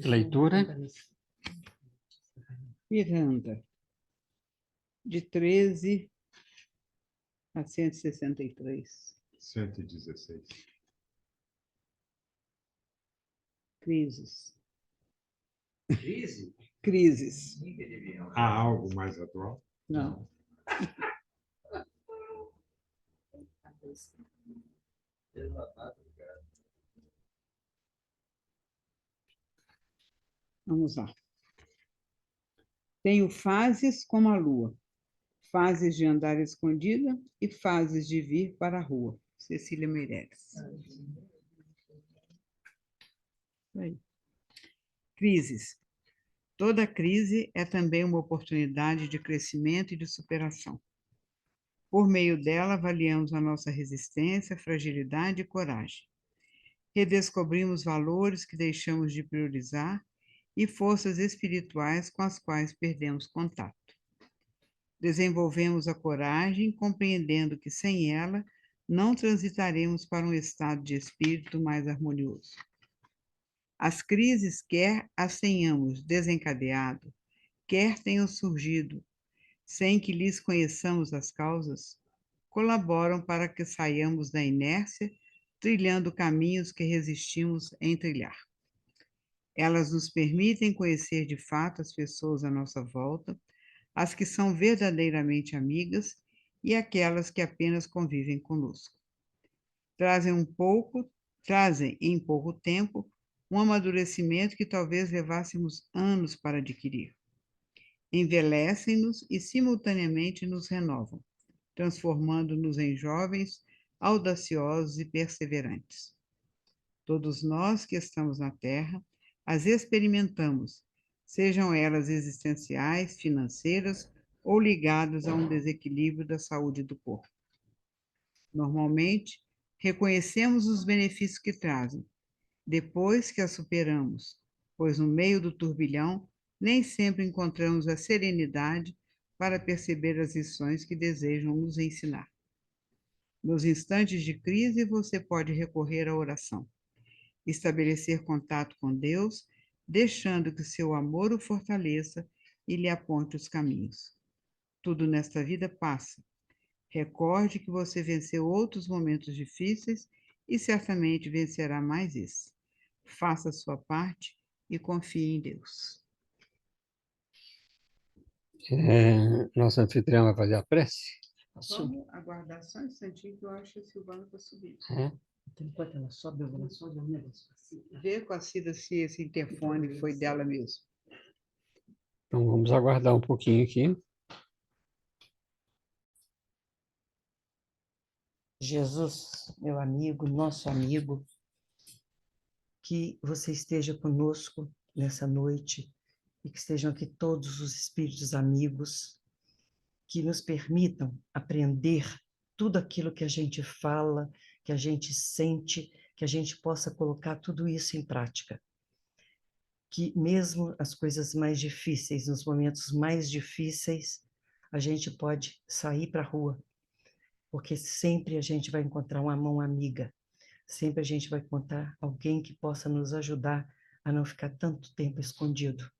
Leitura. Miranda, de 13 a 163. 116. Crises. Crise? Crises. Há algo mais atual? Não. Vamos lá. Tenho fases como a lua, fases de andar escondida e fases de vir para a rua. Cecília Meirelles. Aí. Crises. Toda crise é também uma oportunidade de crescimento e de superação. Por meio dela, avaliamos a nossa resistência, fragilidade e coragem. Redescobrimos valores que deixamos de priorizar e forças espirituais com as quais perdemos contato. Desenvolvemos a coragem, compreendendo que sem ela não transitaremos para um estado de espírito mais harmonioso. As crises, quer as tenhamos desencadeado, quer tenham surgido sem que lhes conheçamos as causas, colaboram para que saiamos da inércia, trilhando caminhos que resistimos em trilhar. Elas nos permitem conhecer de fato as pessoas à nossa volta, as que são verdadeiramente amigas e aquelas que apenas convivem conosco. Trazem em pouco tempo um amadurecimento que talvez levássemos anos para adquirir. Envelhecem-nos e simultaneamente nos renovam, transformando-nos em jovens, audaciosos e perseverantes. Todos nós que estamos na Terra as experimentamos, sejam elas existenciais, financeiras ou ligadas a um desequilíbrio da saúde do corpo. Normalmente, reconhecemos os benefícios que trazem, depois que as superamos, pois no meio do turbilhão nem sempre encontramos a serenidade para perceber as lições que desejam nos ensinar. Nos instantes de crise, você pode recorrer à oração, estabelecer contato com Deus, deixando que seu amor o fortaleça e lhe aponte os caminhos. Tudo nesta vida passa. Recorde que você venceu outros momentos difíceis e certamente vencerá mais esse. Faça a sua parte e confie em Deus. Nossa anfitriã vai fazer a prece? Vamos aguardar só um instantinho que eu acho que a Silvana está subindo. Enquanto ela sobe, um negócio assim. Vê com a Cida se esse interfone foi dela mesmo. Então, vamos aguardar um pouquinho aqui. Jesus, meu amigo, nosso amigo, que você esteja conosco nessa noite e que estejam aqui todos os espíritos amigos que nos permitam aprender tudo aquilo que a gente fala, que a gente sente, que a gente possa colocar tudo isso em prática. Que mesmo as coisas mais difíceis, nos momentos mais difíceis, a gente pode sair para a rua, porque sempre a gente vai encontrar uma mão amiga, sempre a gente vai encontrar alguém que possa nos ajudar a não ficar tanto tempo escondido.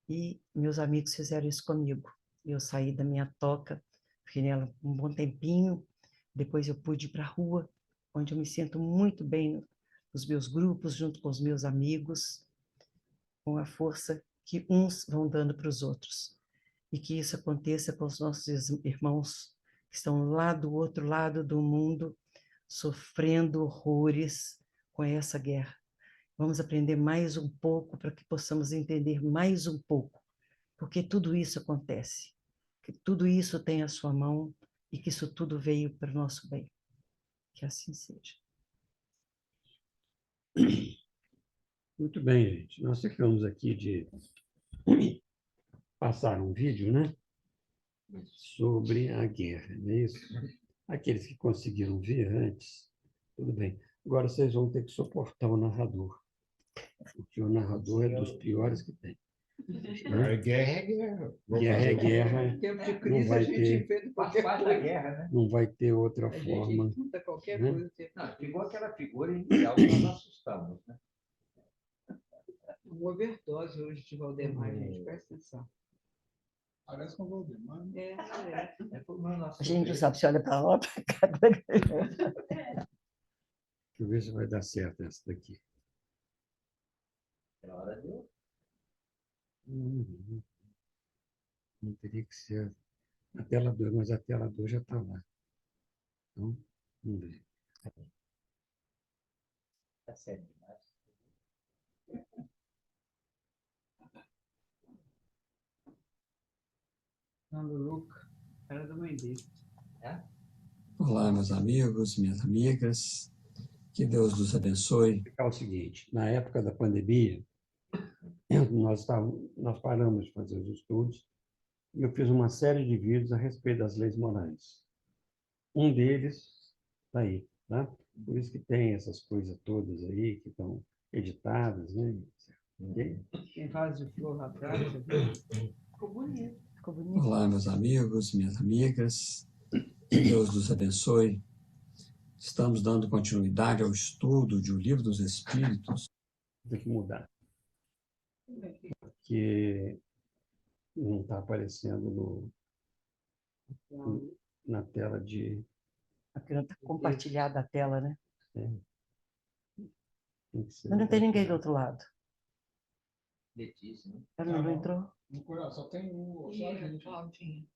E meus amigos fizeram isso comigo. Eu saí da minha toca, fiquei nela um bom tempinho, depois eu pude ir para a rua, onde eu me sinto muito bem nos meus grupos, junto com os meus amigos, com a força que uns vão dando para os outros. E que isso aconteça com os nossos irmãos que estão lá do outro lado do mundo, sofrendo horrores com essa guerra. Vamos aprender mais um pouco para que possamos entender mais um pouco porque tudo isso acontece, que tudo isso tem a sua mão e que isso tudo veio para o nosso bem. Que assim seja. Muito bem, gente. Nós ficamos aqui de passar um vídeo, né? Sobre a guerra, não é isso? Aqueles que conseguiram ver antes, tudo bem. Agora vocês vão ter que suportar o narrador, porque o narrador é dos piores que tem. É guerra é guerra. Vou Guerra é fazer o quê? guerra, Em tempo de não crise, a vai gente ter, inventa Faz qualquer parte da coisa. guerra, né? não vai ter outra A gente forma. inventa qualquer né? coisa. Não, ficou aquela figura inicial que nós assustamos, né? Uma overdose hoje de Valdemar, gente, presta atenção. Parece com o Valdemar. Né? É por uma nossa A gente não vez. sabe se olha para lá ou para cá. Deixa eu ver se vai dar certo essa daqui. É hora de eu- Não teria que ser a tela 2, mas a tela 2 já está lá. Então, vamos ver. Tá sério demais. Nando Luca, era da mãe dele. Olá, meus amigos, minhas amigas. Que Deus nos abençoe. É o seguinte, na época da pandemia, nós paramos de fazer os estudos e eu fiz uma série de vídeos a respeito das leis morais. Um deles está aí, tá? Por isso que tem essas coisas todas aí que estão editadas, né? Ok? Tem vaso de flor lá atrás, você viu? Ficou bonito. Ficou bonito. Olá, meus amigos, minhas amigas. Que Deus nos abençoe. Estamos dando continuidade ao estudo de O Livro dos Espíritos. Tem que mudar. Porque não está aparecendo na tela de... Está compartilhada a tela, né? Tem que ser Mas não tem ninguém do outro lado. Letícia, né? Ela não entrou? Só tem só a gente. Claudinha.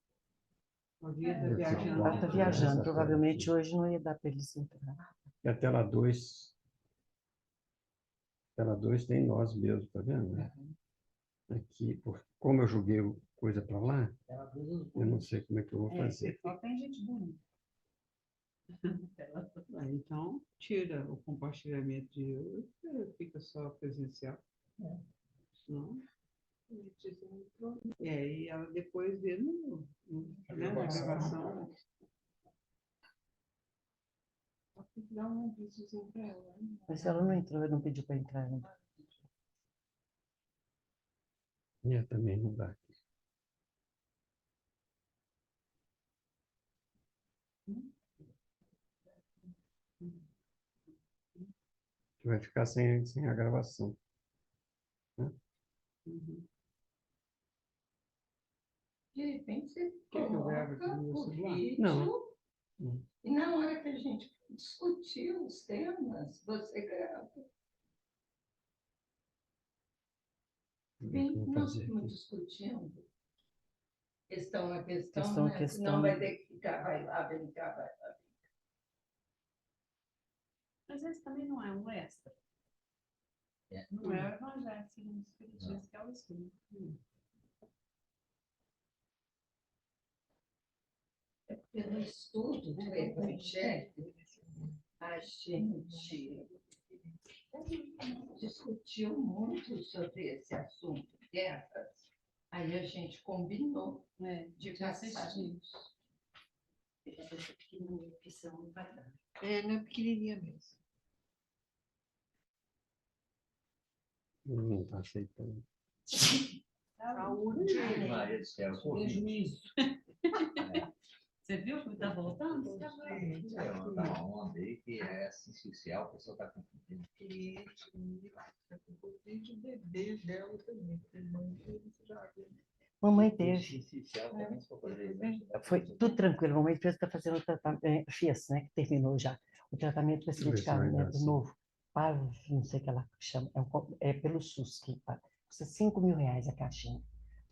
Claudinha está É, viajando. Ela está viajando. Provavelmente hoje não ia dar para eles entrar. E a tela 2... Tela 2 tem nós mesmos, tá vendo? Aqui, como eu joguei coisa para lá, eu não sei como é que eu vou fazer. Só tem gente bonita. Então, tira o compartilhamento de hoje, fica só presencial. Não? E ela depois vê na gravação. Dá um avisozinho para ela. Mas ela não entrou, não pediu para entrar ainda. Também não dá. Vai ficar sem a gravação. Né? De repente você Quer que eu grave aqui no meu coloca o celular? vídeo, Não. e na hora que a gente discutir os temas, você grava. Como é que eu Sim, vou nós fazer estamos aqui? discutindo questão a questão, Questão a né? questão. Senão vai ter que ficar, vai lá, vem cá, vai lá. Mas esse também não é um extra. Não é o Evangelho segundo o Espiritismo, que é o estudo. Pelo estudo do Evangelho, a gente discutiu muito sobre esse assunto, guerras. Aí a gente combinou de passar. Essa pequenininha opção não vai dar. Não é pequenininha mesmo. Não está aceitando. Saúde. Maria do céu, Covid. Você viu que está voltando? É uma onda aí que é assistencial, a pessoa está confundindo. Covid, o bebê dela também. Mamãe teve. Assistencial também, se for fazer. Foi tudo tranquilo. Mamãe fez, está fazendo o tratamento, fez, né? Que terminou já. O tratamento com esse Deixa eu ver se vai dar medicamento assim. novo. Não sei o que ela chama. É pelo SUS que paga. Custa R$ 5.000 a caixinha.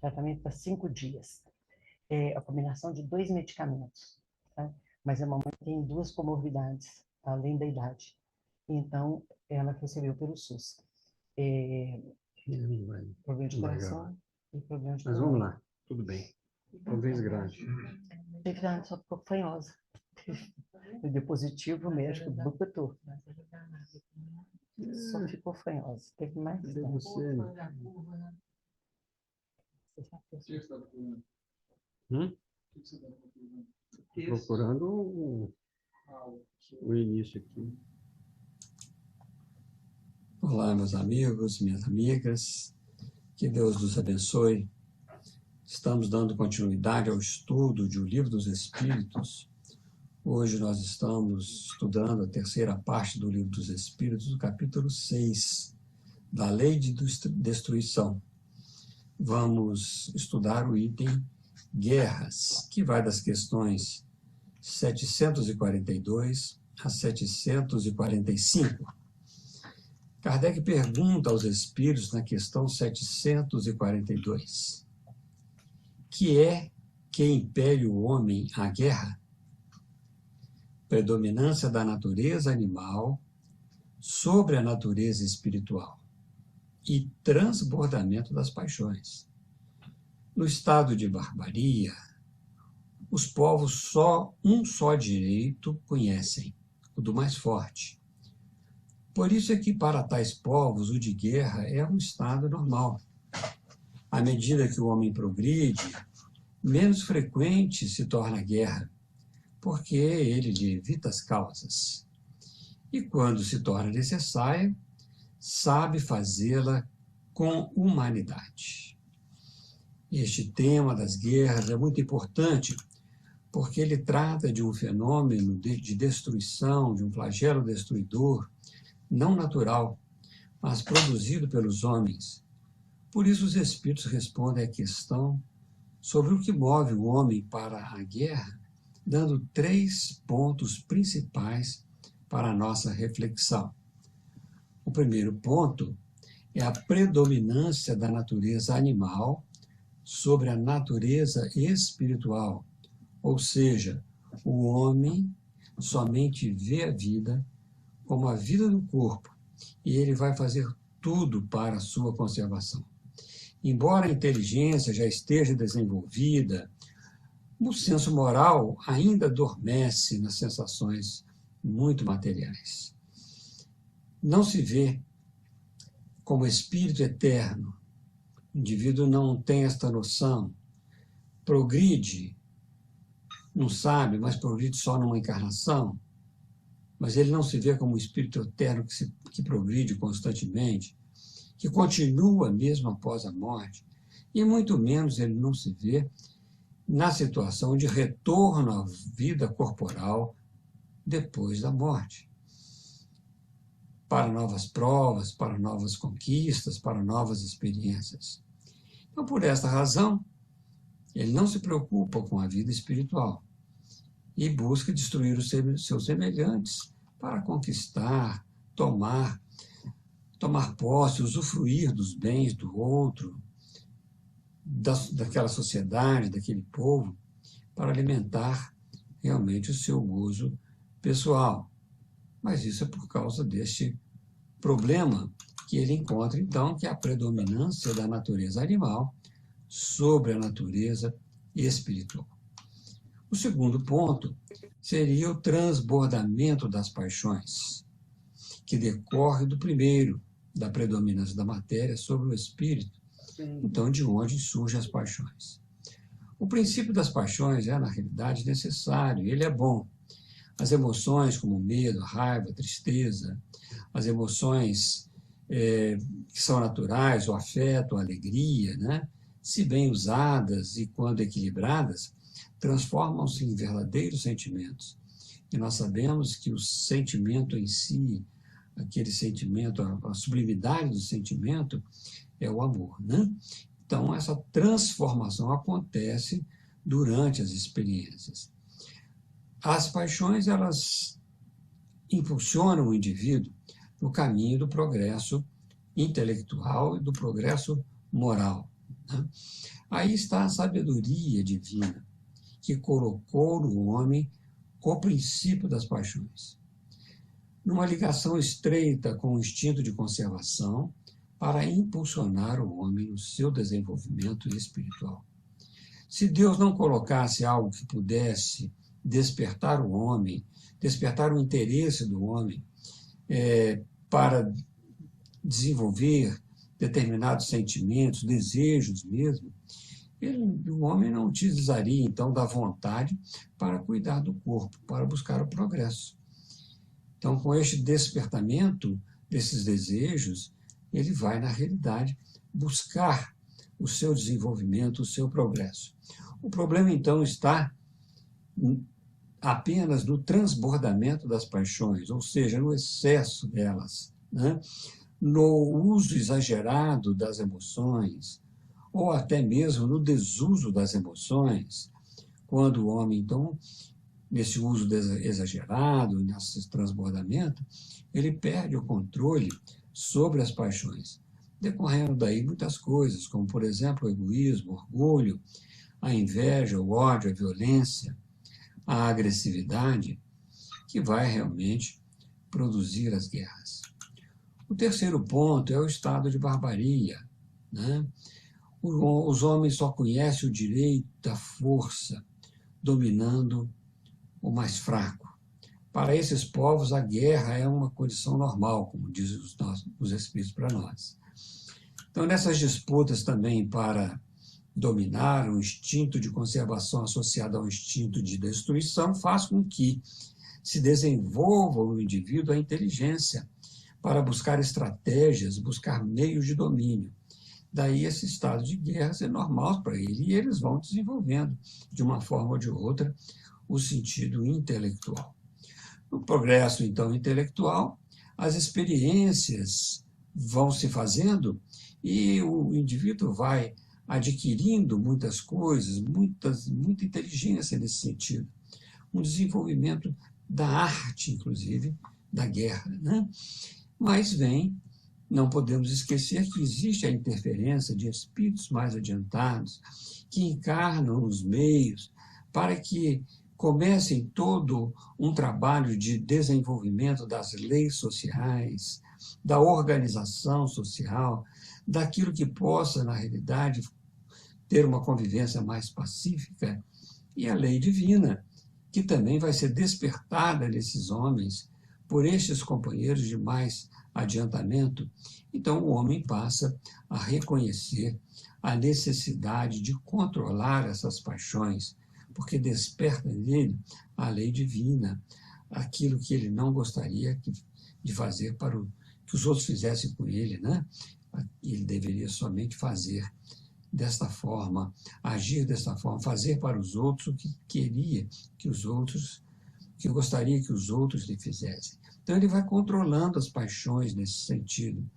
Tratamento para 5 dias. É a combinação de 2 medicamentos. Tá? Mas a mamãe tem 2 comorbidades, além da idade. Então, ela recebeu pelo SUS. Não vai. Problema de Não vai coração gravar. e problema de Mas pulmão. vamos lá, tudo bem. Talvez grave. Teve nada, só ficou fanhosa. Deu positivo, o médico bucatou. Só ficou fanhosa. Teve mais Cadê nada. você? O que você está procurando? Hum? O que você está procurando? Procurando o início aqui. Olá, meus amigos, minhas amigas. Que Deus nos abençoe. Estamos dando continuidade ao estudo de O Livro dos Espíritos. Hoje nós estamos estudando a terceira parte do Livro dos Espíritos, do capítulo 6, da Lei de Destruição. Vamos estudar o item Guerras, que vai das questões 742 a 745. Kardec pergunta aos espíritos na questão 742: que é que impele o homem à guerra? Predominância da natureza animal sobre a natureza espiritual e transbordamento das paixões. No estado de barbaria, os povos um só direito conhecem, o do mais forte. Por isso é que, para tais povos, o de guerra é um estado normal. À medida que o homem progride, menos frequente se torna a guerra, porque ele lhe evita as causas. E quando se torna necessária, sabe fazê-la com humanidade. Este tema das guerras é muito importante, porque ele trata de um fenômeno de destruição, de um flagelo destruidor, não natural, mas produzido pelos homens. Por isso os espíritos respondem à questão sobre o que move o homem para a guerra, dando 3 pontos principais para a nossa reflexão. O primeiro ponto é a predominância da natureza animal sobre a natureza espiritual, ou seja, o homem somente vê a vida como a vida do corpo, e ele vai fazer tudo para a sua conservação. Embora a inteligência já esteja desenvolvida, o senso moral ainda adormece nas sensações muito materiais. Não se vê como espírito eterno. O indivíduo não tem esta noção. Progride, não sabe, mas progride só numa encarnação. Mas ele não se vê como um espírito eterno que progride constantemente, que continua mesmo após a morte, e muito menos ele não se vê na situação de retorno à vida corporal depois da morte, para novas provas, para novas conquistas, para novas experiências. Então, por esta razão, ele não se preocupa com a vida espiritual e busca destruir os seus semelhantes para conquistar, tomar posse, usufruir dos bens do outro, daquela sociedade, daquele povo, para alimentar realmente o seu gozo pessoal. Mas isso é por causa deste problema que ele encontra, então, que é a predominância da natureza animal sobre a natureza espiritual. O segundo ponto seria o transbordamento das paixões, que decorre do primeiro, da predominância da matéria sobre o espírito, então de onde surgem as paixões. O princípio das paixões é, na realidade, necessário, ele é bom. As emoções como o medo, a raiva, a tristeza, as emoções que são naturais, o afeto, a alegria, né? Se bem usadas e quando equilibradas, transformam-se em verdadeiros sentimentos. E nós sabemos que o sentimento em si, aquele sentimento, a sublimidade do sentimento, é o amor, né? Então, essa transformação acontece durante as experiências. As paixões, elas impulsionam o indivíduo no caminho do progresso intelectual e do progresso moral, né? Aí está a sabedoria divina, que colocou no homem o princípio das paixões, numa ligação estreita com o instinto de conservação, para impulsionar o homem no seu desenvolvimento espiritual. Se Deus não colocasse algo que pudesse despertar o homem, despertar o interesse do homem para desenvolver determinados sentimentos, desejos mesmo, o homem não utilizaria, então, da vontade para cuidar do corpo, para buscar o progresso. Então, com este despertamento desses desejos, ele vai, na realidade, buscar o seu desenvolvimento, o seu progresso. O problema, então, está apenas no transbordamento das paixões, ou seja, no excesso delas, né? No uso exagerado das emoções, ou até mesmo no desuso das emoções, quando o homem, então, nesse uso exagerado, nesse transbordamento, ele perde o controle sobre as paixões, decorrendo daí muitas coisas, como, por exemplo, o egoísmo, o orgulho, a inveja, o ódio, a violência, a agressividade, que vai realmente produzir as guerras. O terceiro ponto é o estado de barbaria, né? Os homens só conhecem o direito da força, dominando o mais fraco. Para esses povos, a guerra é uma condição normal, como dizem os Espíritos para nós. Então, nessas disputas também para dominar, o instinto de conservação associado ao instinto de destruição faz com que se desenvolva no indivíduo a inteligência para buscar estratégias, buscar meios de domínio. Daí esse estado de guerra é normal para ele, e eles vão desenvolvendo, de uma forma ou de outra, o sentido intelectual. No progresso, então, intelectual, as experiências vão se fazendo e o indivíduo vai adquirindo muitas coisas, muita inteligência nesse sentido. Um desenvolvimento da arte, inclusive, da guerra, né? Mas não podemos esquecer que existe a interferência de espíritos mais adiantados que encarnam nos meios para que comecem todo um trabalho de desenvolvimento das leis sociais, da organização social, daquilo que possa, na realidade, ter uma convivência mais pacífica, e a lei divina, que também vai ser despertada nesses homens por estes companheiros de mais adiantamento. Então, o homem passa a reconhecer a necessidade de controlar essas paixões, porque desperta nele a lei divina, aquilo que ele não gostaria de fazer que os outros fizessem com ele, né? Ele deveria somente fazer desta forma, agir desta forma, fazer para os outros o que queria que gostaria que os outros lhe fizessem. Então, ele vai controlando as paixões nesse sentido,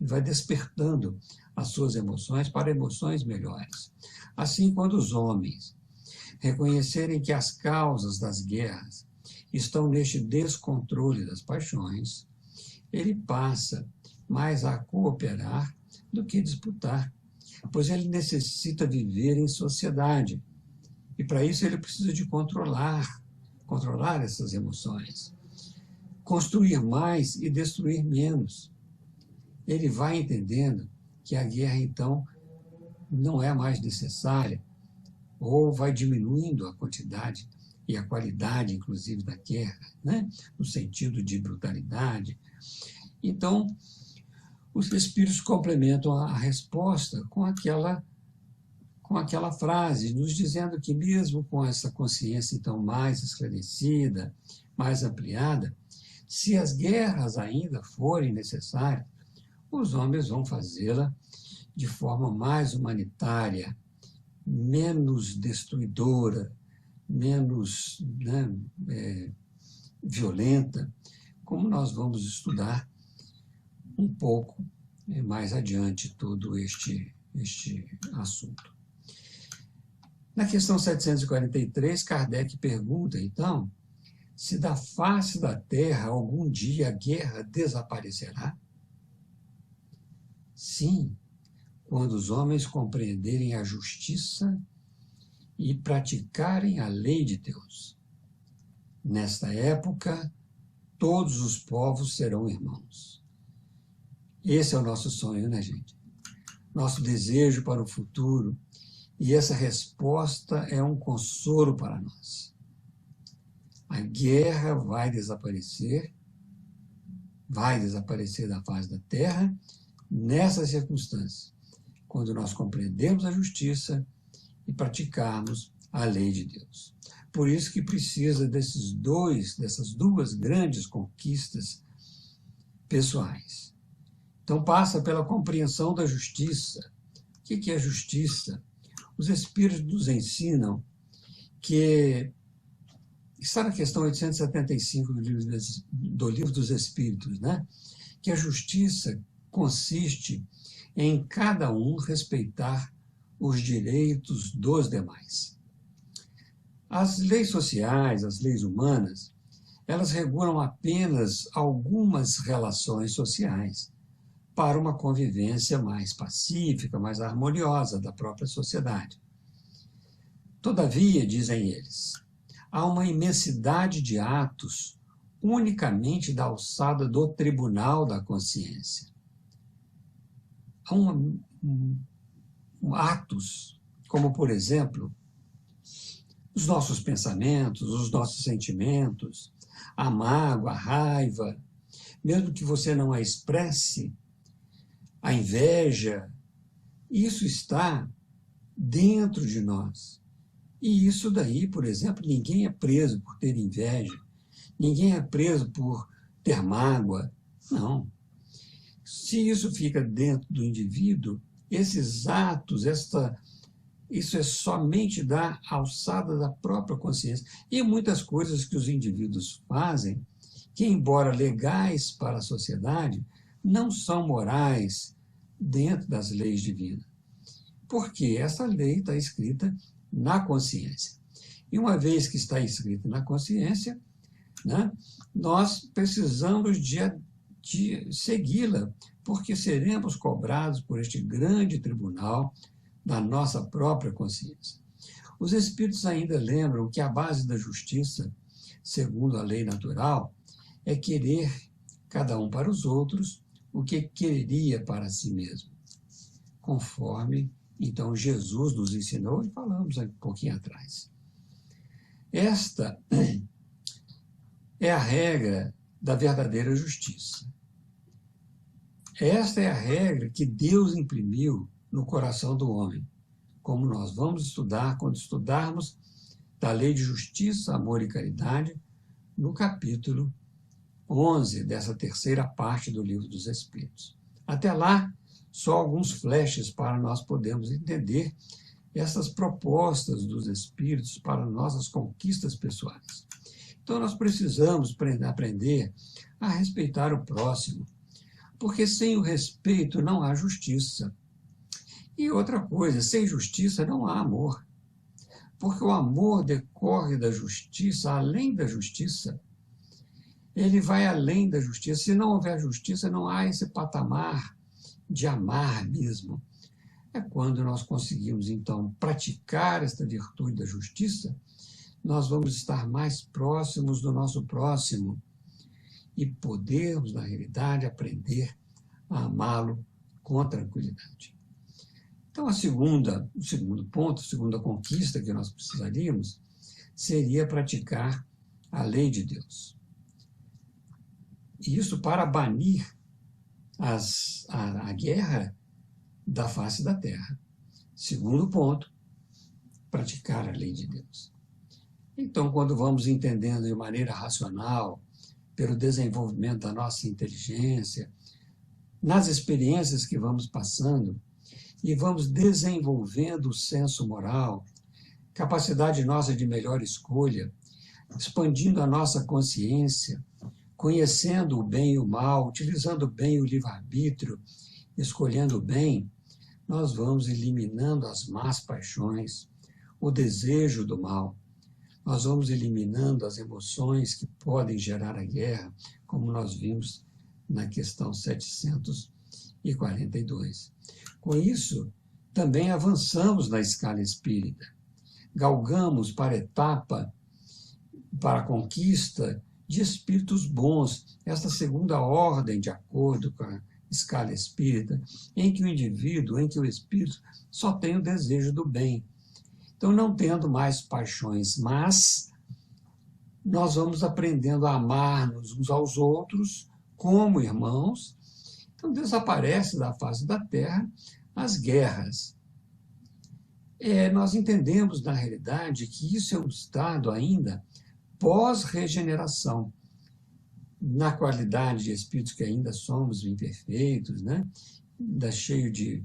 ele vai despertando as suas emoções para emoções melhores. Assim, quando os homens reconhecerem que as causas das guerras estão neste descontrole das paixões, ele passa mais a cooperar do que disputar, pois ele necessita viver em sociedade. E para isso ele precisa de controlar essas emoções, construir mais e destruir menos. Ele vai entendendo que a guerra, então, não é mais necessária, ou vai diminuindo a quantidade e a qualidade, inclusive, da guerra, né? No sentido de brutalidade. Então, os espíritos complementam a resposta com aquela frase, nos dizendo que mesmo com essa consciência então mais esclarecida, mais ampliada, se as guerras ainda forem necessárias, os homens vão fazê-la de forma mais humanitária, menos destruidora, menos violenta, como nós vamos estudar um pouco mais adiante todo este assunto. Na questão 743, Kardec pergunta, então, se da face da Terra algum dia a guerra desaparecerá? Sim, quando os homens compreenderem a justiça e praticarem a lei de Deus. Nesta época, todos os povos serão irmãos. Esse é o nosso sonho, né, gente? Nosso desejo para o futuro. E essa resposta é um consolo para nós. A guerra vai desaparecer da face da Terra, nessas circunstâncias, quando nós compreendemos a justiça e praticarmos a lei de Deus. Por isso que precisa dessas duas grandes conquistas pessoais, Então, passa pela compreensão da justiça. O que é justiça? Os Espíritos nos ensinam que, está na questão 875 do Livro dos Espíritos, né? Que a justiça consiste em cada um respeitar os direitos dos demais. As leis sociais, as leis humanas, elas regulam apenas algumas relações sociais para uma convivência mais pacífica, mais harmoniosa da própria sociedade. Todavia, dizem eles, há uma imensidade de atos unicamente da alçada do tribunal da consciência. Há atos como, por exemplo, os nossos pensamentos, os nossos sentimentos, a mágoa, a raiva, mesmo que você não a expresse, a inveja, isso está dentro de nós. E isso daí, por exemplo, ninguém é preso por ter inveja, ninguém é preso por ter mágoa, não. Se isso fica dentro do indivíduo, esses atos, isso é somente da alçada da própria consciência. E muitas coisas que os indivíduos fazem, que embora legais para a sociedade, não são morais dentro das leis divinas. Porque essa lei está escrita na consciência. E uma vez que está escrita na consciência, né, nós precisamos de segui-la, porque seremos cobrados por este grande tribunal da nossa própria consciência. Os Espíritos ainda lembram que a base da justiça, segundo a lei natural, é querer cada um para os outros o que quereria para si mesmo, conforme, então, Jesus nos ensinou, e falamos um pouquinho atrás. Esta é a regra da verdadeira justiça. Esta é a regra que Deus imprimiu no coração do homem, como nós vamos estudar quando estudarmos da lei de justiça, amor e caridade, no capítulo 11 dessa terceira parte do Livro dos Espíritos. Até lá, só alguns flashes para nós podermos entender essas propostas dos Espíritos para nossas conquistas pessoais. Então, nós precisamos aprender a respeitar o próximo, porque sem o respeito não há justiça. E outra coisa, sem justiça não há amor, porque o amor decorre da justiça, além da justiça. Ele vai além da justiça. Se não houver justiça, não há esse patamar de amar mesmo. É quando nós conseguimos, então, praticar esta virtude da justiça, nós vamos estar mais próximos do nosso próximo e podermos, na realidade, aprender a amá-lo com tranquilidade. Então, o segundo ponto, a segunda conquista que nós precisaríamos seria praticar a lei de Deus. E isso para banir a guerra da face da terra. Segundo ponto, praticar a lei de Deus. Então, quando vamos entendendo de maneira racional, pelo desenvolvimento da nossa inteligência, nas experiências que vamos passando, e vamos desenvolvendo o senso moral, capacidade nossa de melhor escolha, expandindo a nossa consciência, conhecendo o bem e o mal, utilizando bem o livre-arbítrio, escolhendo o bem, nós vamos eliminando as más paixões, o desejo do mal. Nós vamos eliminando as emoções que podem gerar a guerra, como nós vimos na questão 742. Com isso, também avançamos na escala espírita. Galgamos para a etapa, para a conquista de espíritos bons, esta segunda ordem, de acordo com a escala espírita, em que o indivíduo, em que o espírito só tem o desejo do bem. Então, não tendo mais paixões, mas nós vamos aprendendo a amar-nos uns aos outros como irmãos. Então, desaparece da face da terra as guerras. Nós entendemos, na realidade, que isso é um estado ainda pós-regeneração. na qualidade de espíritos que ainda somos imperfeitos, né? Ainda cheio de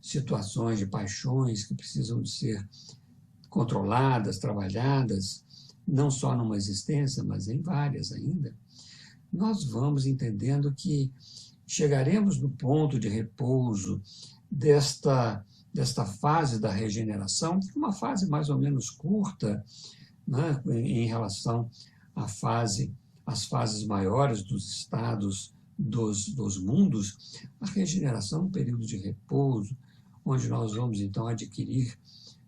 situações, de paixões que precisam de ser controladas, trabalhadas, não só numa existência, mas em várias ainda, nós vamos entendendo que chegaremos no ponto de repouso desta fase da regeneração, que é uma fase mais ou menos curta, né, em relação às fases maiores dos estados dos mundos. A regeneração é um período de repouso, onde nós vamos, então, adquirir,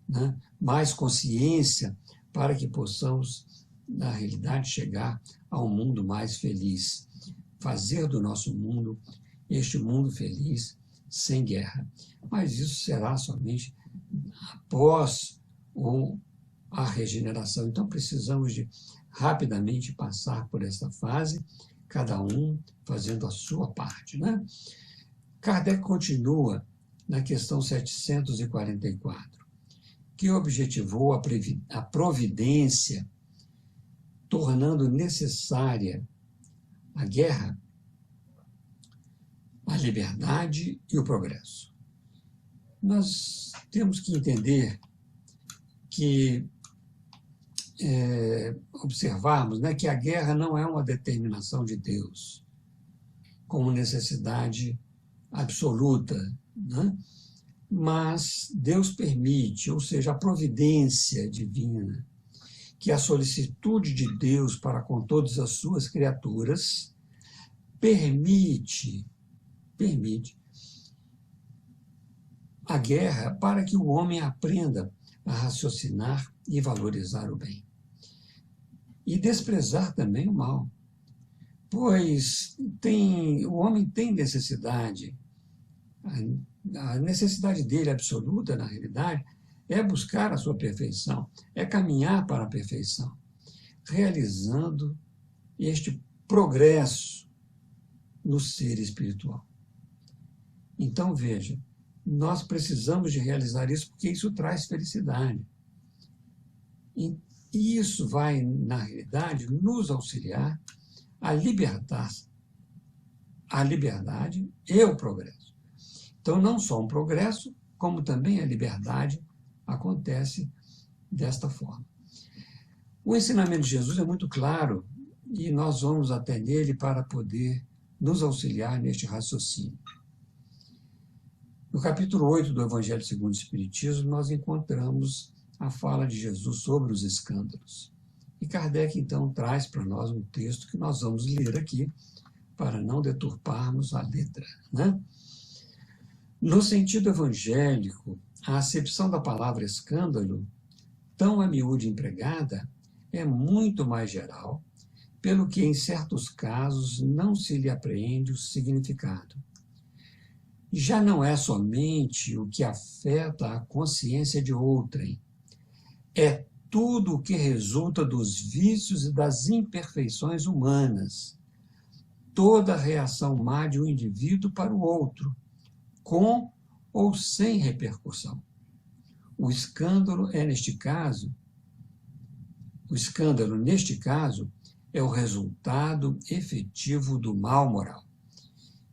né, mais consciência para que possamos, na realidade, chegar a um mundo mais feliz, fazer do nosso mundo este mundo feliz, sem guerra. Mas isso será somente após a regeneração. Então, precisamos de rapidamente passar por essa fase, cada um fazendo a sua parte, né? Kardec continua na questão 744, que objetivou a providência, tornando necessária a guerra, a liberdade e o progresso. Nós temos que entender que, observarmos, né, que a guerra não é uma determinação de Deus, como necessidade absoluta, né? Mas Deus permite, ou seja, a providência divina, que a solicitude de Deus para com todas as suas criaturas permite a guerra para que o homem aprenda a raciocinar e valorizar o bem. E desprezar também o mal. Pois o homem tem necessidade, a necessidade dele absoluta, na realidade, é buscar a sua perfeição, é caminhar para a perfeição, realizando este progresso no ser espiritual. Então, veja, nós precisamos de realizar isso porque isso traz felicidade. E isso vai, na realidade, nos auxiliar a libertar a liberdade e o progresso. Então, não só um progresso, como também a liberdade acontece desta forma. O ensinamento de Jesus é muito claro e nós vamos até nele para poder nos auxiliar neste raciocínio. No capítulo 8 do Evangelho segundo o Espiritismo, nós encontramos a fala de Jesus sobre os escândalos. E Kardec, então, traz para nós um texto que nós vamos ler aqui, para não deturparmos a letra, né? No sentido evangélico, a acepção da palavra escândalo, tão a miúde empregada, é muito mais geral, pelo que, em certos casos, não se lhe apreende o significado. Já não é somente o que afeta a consciência de outrem, é tudo o que resulta dos vícios e das imperfeições humanas, toda a reação má de um indivíduo para o outro, com ou sem repercussão. O escândalo, neste caso, é o resultado efetivo do mal moral.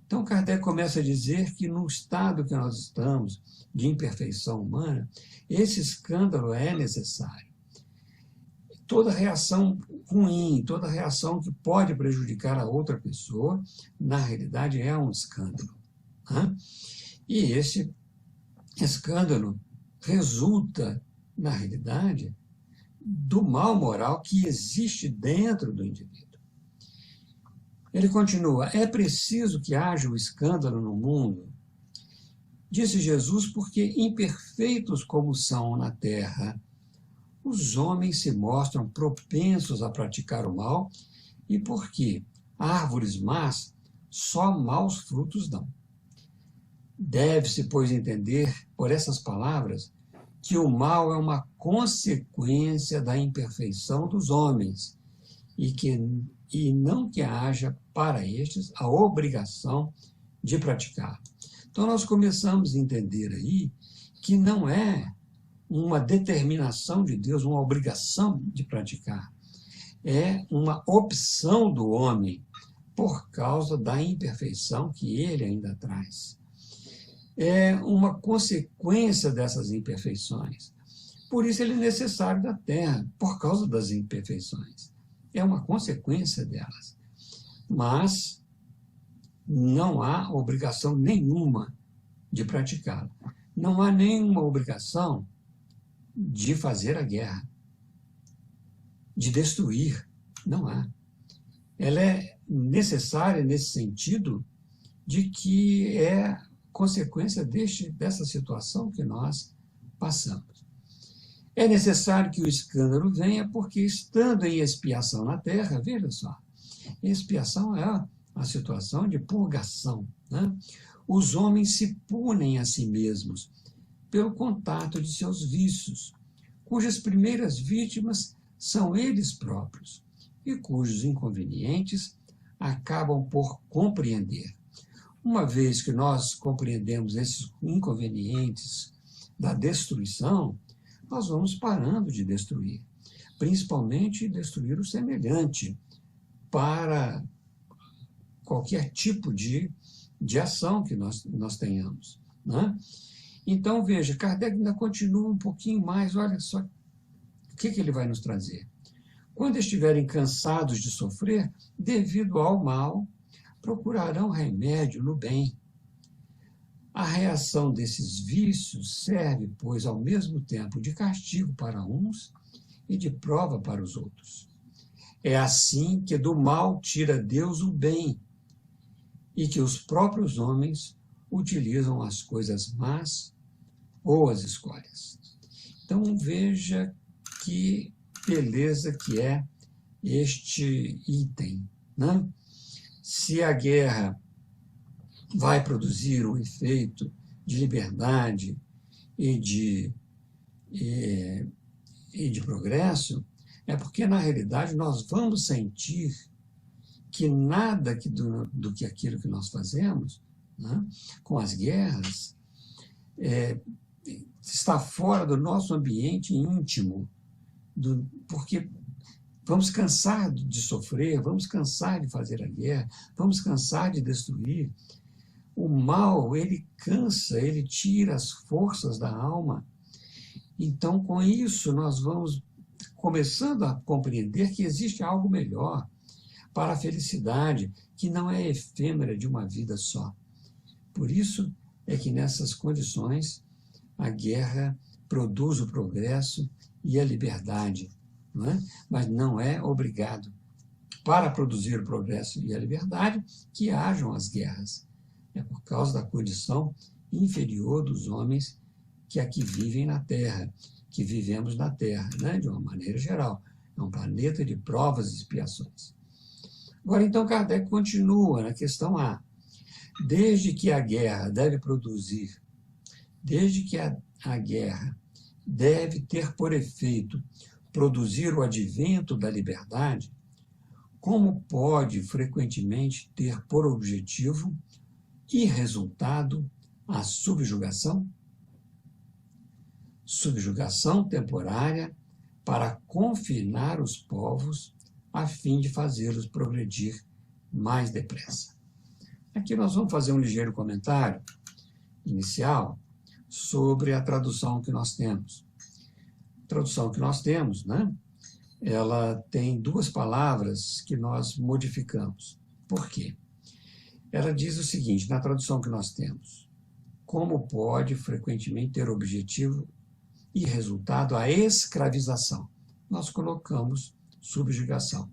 Então, Kardec começa a dizer que no estado que nós estamos, de imperfeição humana, esse escândalo é necessário. Toda reação ruim, toda reação que pode prejudicar a outra pessoa, na realidade é um escândalo, né? E esse escândalo resulta, na realidade, do mal moral que existe dentro do indivíduo. Ele continua, é preciso que haja o escândalo no mundo, disse Jesus, porque imperfeitos como são na terra, os homens se mostram propensos a praticar o mal e porque árvores más só maus frutos dão. Deve-se, pois, entender por essas palavras que o mal é uma consequência da imperfeição dos homens e não que haja para estes a obrigação de praticar. Então, nós começamos a entender aí que não é uma determinação de Deus, uma obrigação de praticar. É uma opção do homem por causa da imperfeição que ele ainda traz. É uma consequência dessas imperfeições. Por isso ele é necessário da Terra, por causa das imperfeições. É uma consequência delas. Mas não há obrigação nenhuma de praticá-la. Não há nenhuma obrigação de fazer a guerra, de destruir. Não há. Ela é necessária nesse sentido de que é consequência dessa situação que nós passamos. É necessário que o escândalo venha porque, estando em expiação na terra, veja só, expiação é a situação de purgação, né? Os homens se punem a si mesmos pelo contato de seus vícios, cujas primeiras vítimas são eles próprios e cujos inconvenientes acabam por compreender. Uma vez que nós compreendemos esses inconvenientes da destruição, nós vamos parando de destruir, principalmente destruir o semelhante, para qualquer tipo de ação que nós tenhamos, né? Então, veja, Kardec ainda continua um pouquinho mais, olha só o que ele vai nos trazer. Quando estiverem cansados de sofrer, devido ao mal, procurarão remédio no bem. A reação desses vícios serve, pois, ao mesmo tempo de castigo para uns e de prova para os outros. É assim que do mal tira Deus o bem e que os próprios homens utilizam as coisas más ou as escolhas. Então, veja que beleza que é este item, né? Se a guerra vai produzir um efeito de liberdade e de progresso, é porque, na realidade, nós vamos sentir que nada do que aquilo que nós fazemos, né, com as guerras, está fora do nosso ambiente íntimo, porque vamos cansar de sofrer, vamos cansar de fazer a guerra, vamos cansar de destruir. O mal, ele cansa, ele tira as forças da alma. Então, com isso, nós vamos começando a compreender que existe algo melhor para a felicidade, que não é efêmera de uma vida só. Por isso é que, nessas condições, a guerra produz o progresso e a liberdade, não é? Mas não é obrigado, para produzir o progresso e a liberdade, que hajam as guerras. É por causa da condição inferior dos homens que aqui vivem na Terra, que vivemos na Terra, né? De uma maneira geral. É um planeta de provas e expiações. Agora, então, Kardec continua na questão A. Desde que a guerra deve ter por efeito produzir o advento da liberdade, como pode frequentemente ter por objetivo e resultado a subjugação? Subjugação temporária para confinar os povos a fim de fazê-los progredir mais depressa. Aqui nós vamos fazer um ligeiro comentário inicial sobre a tradução que nós temos. A tradução que nós temos, né? Ela tem duas palavras que nós modificamos. Por quê? Ela diz o seguinte, na tradução que nós temos: como pode frequentemente ter objetivo e resultado a escravização? Nós colocamos subjugação.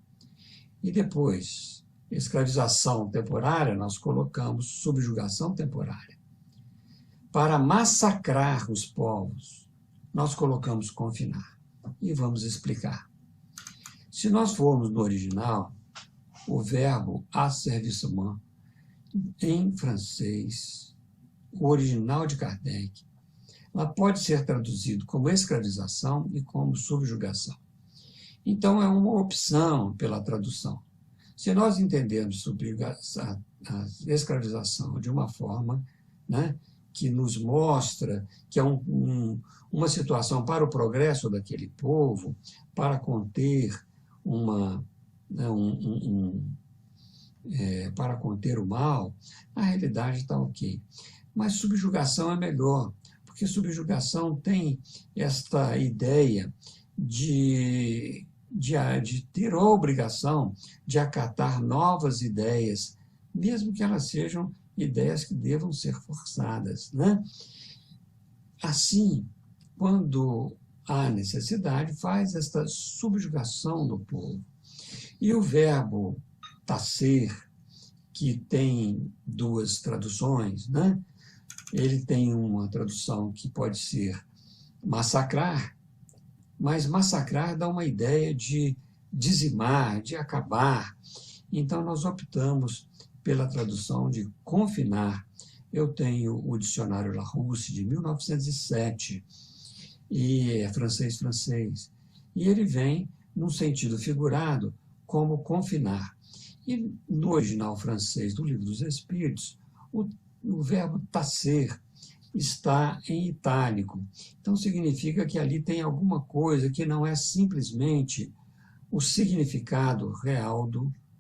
E depois, escravização temporária, nós colocamos subjugação temporária. Para massacrar os povos, nós colocamos confinar. E vamos explicar. Se nós formos no original, o verbo asservissement, em francês, o original de Kardec, ela pode ser traduzido como escravização e como subjugação. Então, é uma opção pela tradução. Se nós entendermos a escravização de uma forma, né, que nos mostra que é uma situação para o progresso daquele povo, para conter para conter o mal, a realidade está ok. Mas subjugação é melhor, porque subjugação tem esta ideia de ter a obrigação de acatar novas ideias, mesmo que elas sejam ideias que devam ser forçadas, né? Assim, quando há necessidade, faz esta subjugação do povo. E o verbo tacer, que tem duas traduções, né? Ele tem uma tradução que pode ser massacrar, mas massacrar dá uma ideia de dizimar, de acabar. Então, nós optamos pela tradução de confinar. Eu tenho o dicionário Larousse, de 1907, e é francês, e ele vem, num sentido figurado, como confinar. E no original francês do Livro dos Espíritos, o verbo tacer está em itálico. Então, significa que ali tem alguma coisa que não é simplesmente o significado real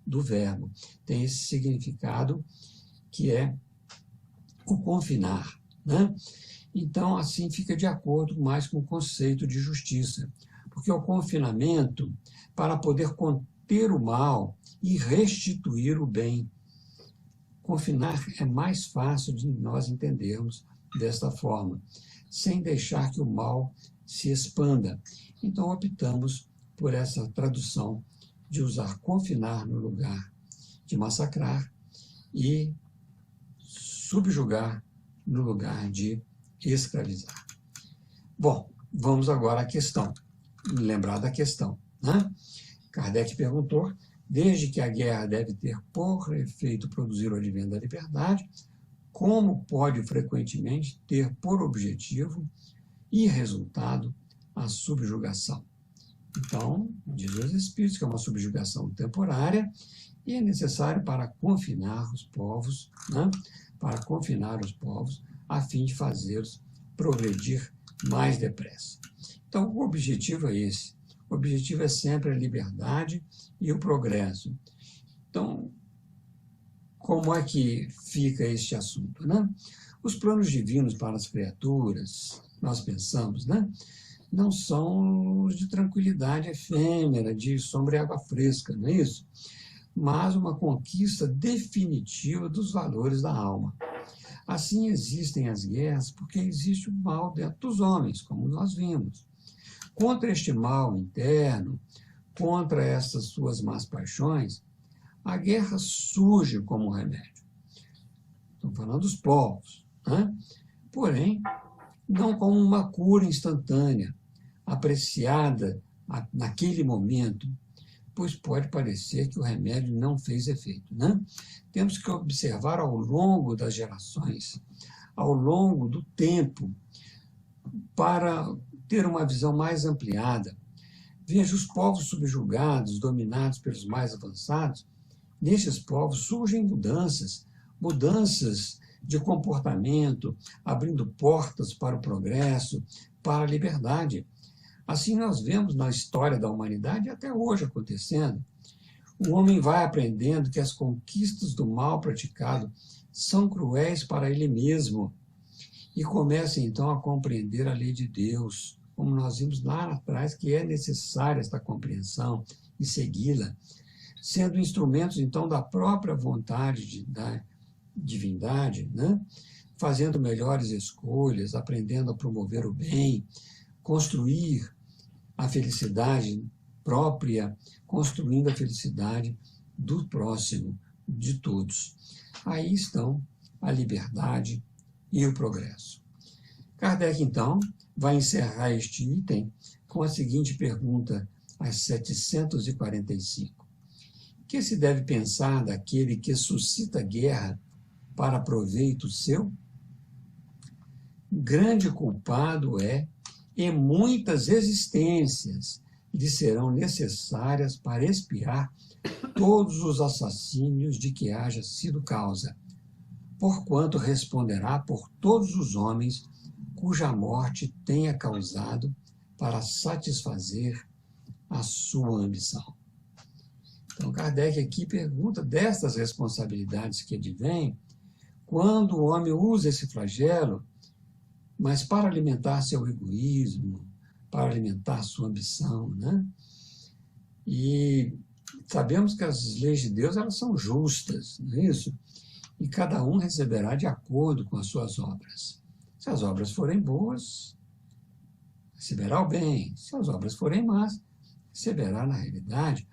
do verbo. Tem esse significado que é o confinar, né? Então, assim, fica de acordo mais com o conceito de justiça, porque o confinamento, para poder conter o mal e restituir o bem. Confinar é mais fácil de nós entendermos desta forma, sem deixar que o mal se expanda. Então, optamos por essa tradução de usar confinar no lugar de massacrar e subjugar no lugar de escravizar. Bom, vamos agora à questão. Lembrar da questão, né? Kardec perguntou: desde que a guerra deve ter por efeito produzir o advento da liberdade, como pode frequentemente ter por objetivo e resultado a subjugação? Então, diz os Espíritos que é uma subjugação temporária e é necessário para confinar os povos, né? Para confinar os povos, a fim de fazê-los progredir mais depressa. Então, o objetivo é esse. O objetivo é sempre a liberdade e o progresso. Então, como é que fica este assunto, né? Os planos divinos para as criaturas, nós pensamos, né? Não são os de tranquilidade efêmera, de sombra e água fresca, não é isso? Mas uma conquista definitiva dos valores da alma. Assim existem as guerras porque existe o mal dentro dos homens, como nós vimos. Contra este mal interno, contra essas suas más paixões, a guerra surge como um remédio. Estou falando dos povos, né? Porém, não como uma cura instantânea, apreciada naquele momento, pois pode parecer que o remédio não fez efeito, né? Temos que observar ao longo das gerações, ao longo do tempo, para ter uma visão mais ampliada. Veja, os povos subjugados, dominados pelos mais avançados, nestes povos surgem mudanças de comportamento, abrindo portas para o progresso, para a liberdade. Assim nós vemos na história da humanidade até hoje acontecendo. O homem vai aprendendo que as conquistas do mal praticado são cruéis para ele mesmo e começa então a compreender a lei de Deus, como nós vimos lá atrás, que é necessária esta compreensão e segui-la, sendo instrumentos então da própria vontade da divindade, né? Fazendo melhores escolhas, aprendendo a promover o bem, construir a felicidade própria, construindo a felicidade do próximo, de todos. Aí estão a liberdade e o progresso. Kardec, então, vai encerrar este item com a seguinte pergunta, às 745. O que se deve pensar daquele que suscita guerra para proveito seu? Grande culpado é, e muitas existências lhe serão necessárias para expiar todos os assassínios de que haja sido causa, porquanto responderá por todos os homens cuja morte tenha causado para satisfazer a sua ambição. Então, Kardec aqui pergunta destas responsabilidades que advêm quando o homem usa esse flagelo, mas para alimentar seu egoísmo, para alimentar sua ambição, né? E sabemos que as leis de Deus, elas são justas, não é isso? E cada um receberá de acordo com as suas obras. Se as obras forem boas, receberá o bem. Se as obras forem más, receberá, na realidade,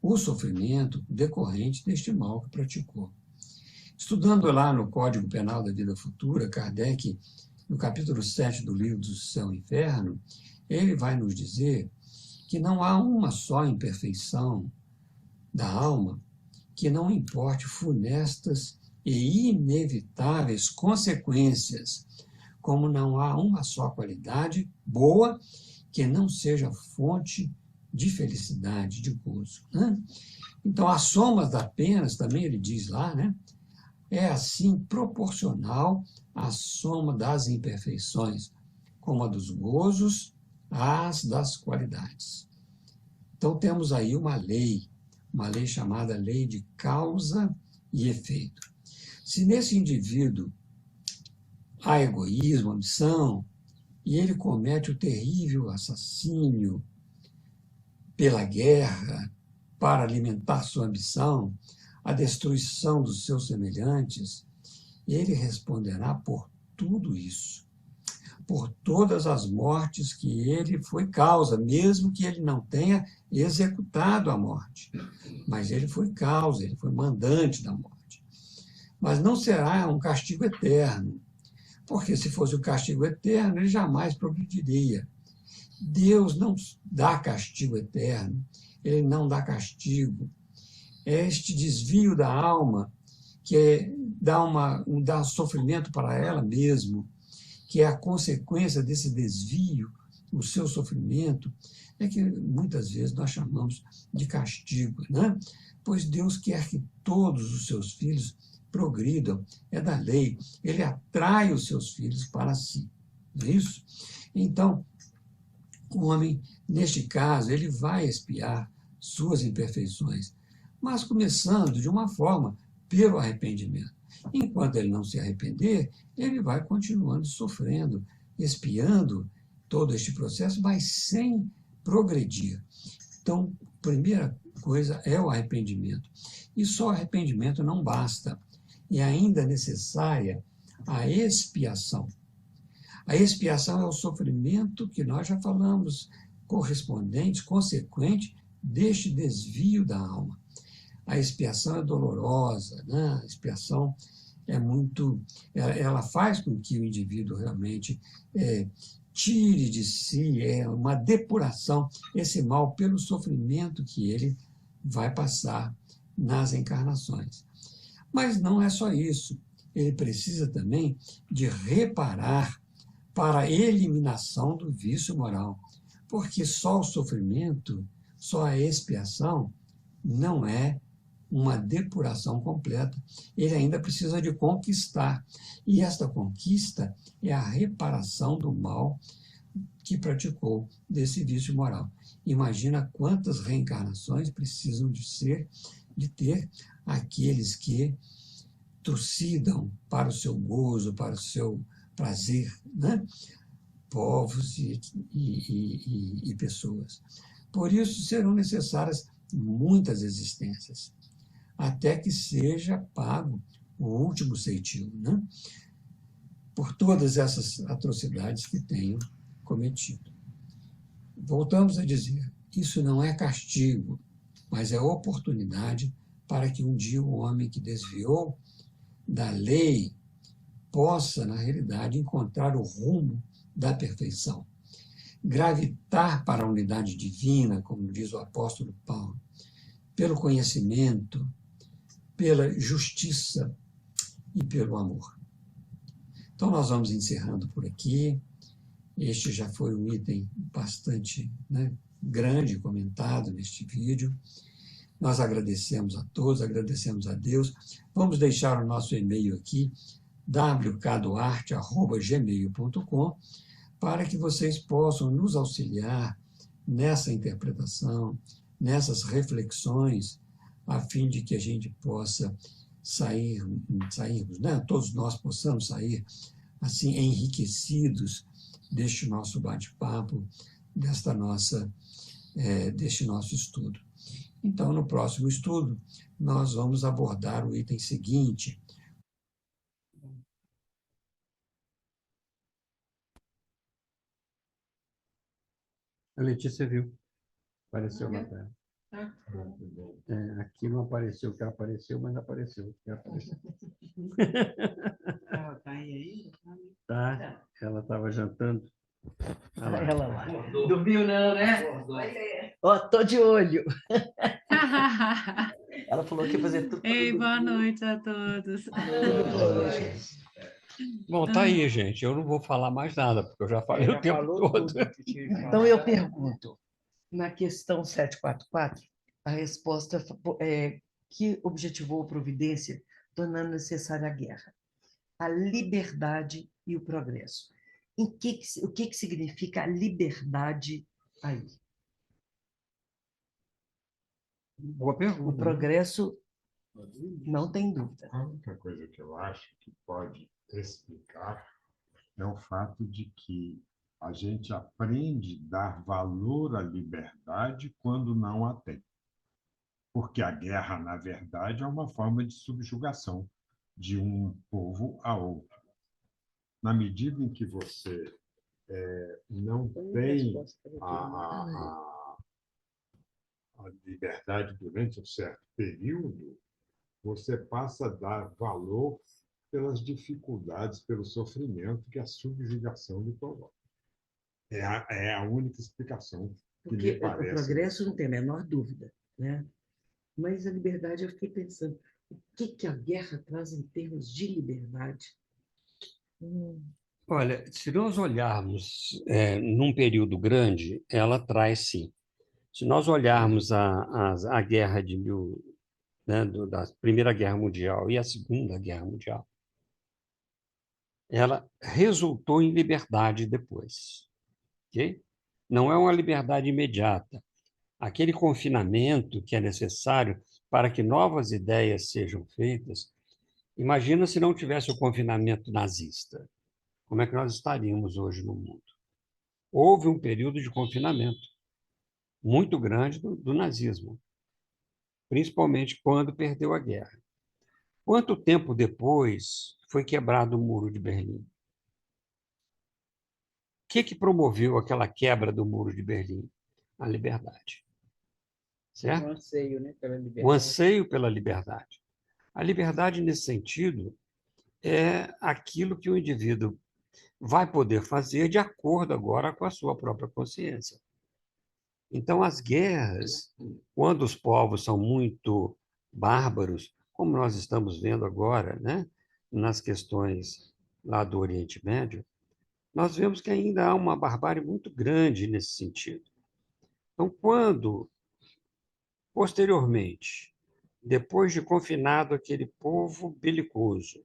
o sofrimento decorrente deste mal que praticou. Estudando lá no Código Penal da Vida Futura, Kardec, no capítulo 7 do livro do Céu e Inferno, ele vai nos dizer que não há uma só imperfeição da alma que não importe funestas e inevitáveis consequências, como não há uma só qualidade boa que não seja fonte de felicidade, de gozo, né? Então, a soma das penas, também ele diz lá, né, é assim proporcional à soma das imperfeições, como a dos gozos, às das qualidades. Então, temos aí uma lei chamada lei de causa e efeito. Se nesse indivíduo há egoísmo, ambição, e ele comete o terrível assassínio pela guerra, para alimentar sua ambição, a destruição dos seus semelhantes, ele responderá por tudo isso, por todas as mortes que ele foi causa, mesmo que ele não tenha executado a morte. Mas ele foi causa, ele foi mandante da morte. Mas não será um castigo eterno, porque se fosse o castigo eterno, ele jamais progrediria. Deus não dá castigo eterno, ele não dá castigo. É este desvio da alma que dá sofrimento para ela mesma, que é a consequência desse desvio, o seu sofrimento, é que muitas vezes nós chamamos de castigo, né? Pois Deus quer que todos os seus filhos progridam, é da lei, ele atrai os seus filhos para si, não é isso? Então, o homem, neste caso, ele vai expiar suas imperfeições, mas começando de uma forma pelo arrependimento. Enquanto ele não se arrepender, ele vai continuando sofrendo, expiando todo este processo, mas sem progredir. Então, a primeira coisa é o arrependimento. E só o arrependimento não basta. E ainda é necessária a expiação. A expiação é o sofrimento que nós já falamos, correspondente, consequente deste desvio da alma. A expiação é dolorosa, né? A expiação ela faz com que o indivíduo realmente tire de si, uma depuração, esse mal pelo sofrimento que ele vai passar nas encarnações. Mas não é só isso, ele precisa também de reparar para a eliminação do vício moral, porque só o sofrimento, só a expiação não é uma depuração completa. Ele ainda precisa de conquistar. E esta conquista é a reparação do mal que praticou desse vício moral. Imagina quantas reencarnações precisam de ter aqueles que trucidam para o seu gozo, para o seu prazer, né? Povos e pessoas. Por isso serão necessárias muitas existências, até que seja pago o último ceitil, né? Por todas essas atrocidades que tenho cometido. Voltamos a dizer, isso não é castigo, mas é oportunidade para que um dia o homem que desviou da lei possa, na realidade, encontrar o rumo da perfeição. Gravitar para a unidade divina, como diz o apóstolo Paulo, pelo conhecimento, pela justiça e pelo amor. Então, nós vamos encerrando por aqui. Este já foi um item bastante, né, grande, comentado neste vídeo. Nós agradecemos a todos, agradecemos a Deus. Vamos deixar o nosso e-mail aqui, wkduarte@gmail.com, para que vocês possam nos auxiliar nessa interpretação, nessas reflexões, a fim de que a gente possa sairmos, né? Todos nós possamos sair assim enriquecidos deste nosso bate-papo, deste nosso estudo. Então, no próximo estudo, nós vamos abordar o item seguinte. A Letícia viu. Apareceu na tela. Aqui não apareceu o que apareceu, mas apareceu o que apareceu. Ela está aí ainda? Tá, ela estava jantando. Olha lá. Ela lá. Dormiu não, né? Acordou. Ó, tô de olho. Ela falou que ia fazer tudo. Ei, boa noite a todos. Bom, tá aí, gente. Eu não vou falar mais nada, porque eu já falei o tempo todo. Então, eu pergunto, na questão 744, a resposta é que objetivou a providência, tornando necessária a guerra, a liberdade e o progresso. O que significa a liberdade aí? Boa O pergunta. progresso, não tem dúvida. A única coisa que eu acho que pode explicar é o fato de que a gente aprende a dar valor à liberdade quando não a tem. Porque a guerra, na verdade, é uma forma de subjugação de um povo a outro. Na medida em que você não tem a liberdade durante um certo período, você passa a dar valor pelas dificuldades, pelo sofrimento que a subjugação lhe provoca. É a única explicação que Porque me o parece. progresso não tem a menor dúvida, né? Mas a liberdade, eu fiquei pensando, o que a guerra traz em termos de liberdade? Olha, se nós olharmos num período grande, ela traz sim. Se nós olharmos a guerra da Primeira Guerra Mundial e a Segunda Guerra Mundial, ela resultou em liberdade depois. Okay? Não é uma liberdade imediata. Aquele confinamento que é necessário para que novas ideias sejam feitas. Imagina se não tivesse o confinamento nazista. Como é que nós estaríamos hoje no mundo? Houve um período de confinamento muito grande do nazismo, principalmente quando perdeu a guerra. Quanto tempo depois foi quebrado o Muro de Berlim? O que promoveu aquela quebra do Muro de Berlim? A liberdade. Certo? O anseio, né, pela liberdade. O anseio pela liberdade. A liberdade, nesse sentido, é aquilo que o indivíduo vai poder fazer de acordo agora com a sua própria consciência. Então, as guerras, quando os povos são muito bárbaros, como nós estamos vendo agora, né, nas questões lá do Oriente Médio, nós vemos que ainda há uma barbárie muito grande nesse sentido. Então, quando, posteriormente, depois de confinado aquele povo belicoso,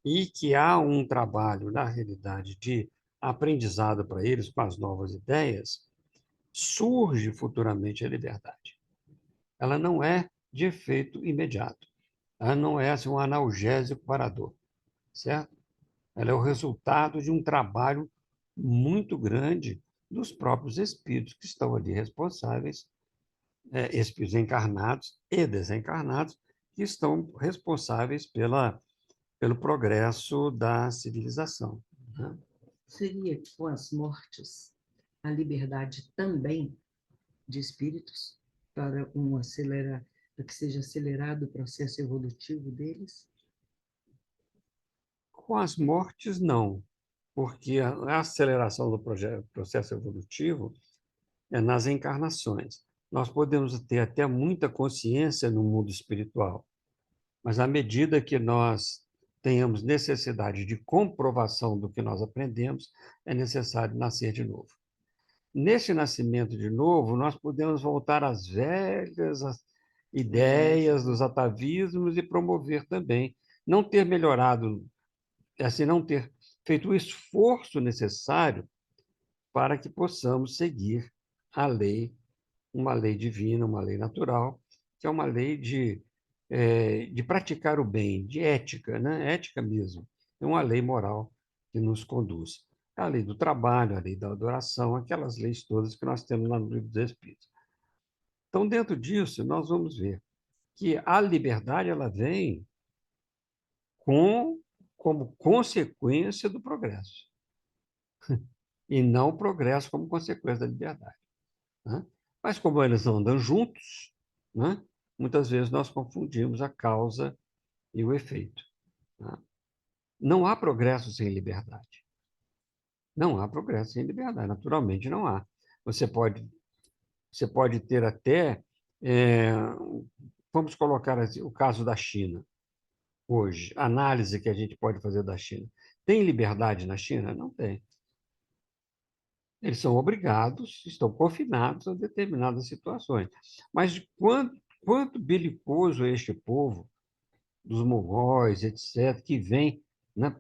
e que há um trabalho, na realidade, de aprendizado para eles com as novas ideias, surge futuramente a liberdade. Ela não é de efeito imediato. Ela não é assim, um analgésico para a dor, certo? Ela é o resultado de um trabalho muito grande dos próprios espíritos que estão ali responsáveis, espíritos encarnados e desencarnados, que estão responsáveis pelo progresso da civilização. Né? Seria que com as mortes a liberdade também de espíritos para que seja acelerado o processo evolutivo deles? Com as mortes, não, porque a aceleração do processo evolutivo é nas encarnações. Nós podemos ter até muita consciência no mundo espiritual, mas à medida que nós tenhamos necessidade de comprovação do que nós aprendemos, é necessário nascer de novo. Nesse nascimento de novo, nós podemos voltar às velhas ideias dos atavismos e promover também, não ter melhorado, assim, não ter feito o esforço necessário para que possamos seguir a lei uma lei divina, uma lei natural, que é uma lei de praticar o bem, de ética, né? Ética mesmo. É uma lei moral que nos conduz. A lei do trabalho, a lei da adoração, aquelas leis todas que nós temos lá no Livro dos Espíritos. Então, dentro disso, nós vamos ver que a liberdade ela vem como consequência do progresso, e não o progresso como consequência da liberdade, né? Mas, como eles andam juntos, né, muitas vezes nós confundimos a causa e o efeito, né? Não há progresso sem liberdade. Não há progresso sem liberdade, naturalmente não há. Você pode ter até, é, vamos colocar assim, o caso da China. Hoje, a análise que a gente pode fazer da China. Tem liberdade na China? Não tem. Eles são obrigados, estão confinados a determinadas situações. Mas quanto belicoso é este povo, dos mongóis, etc., que vem, né,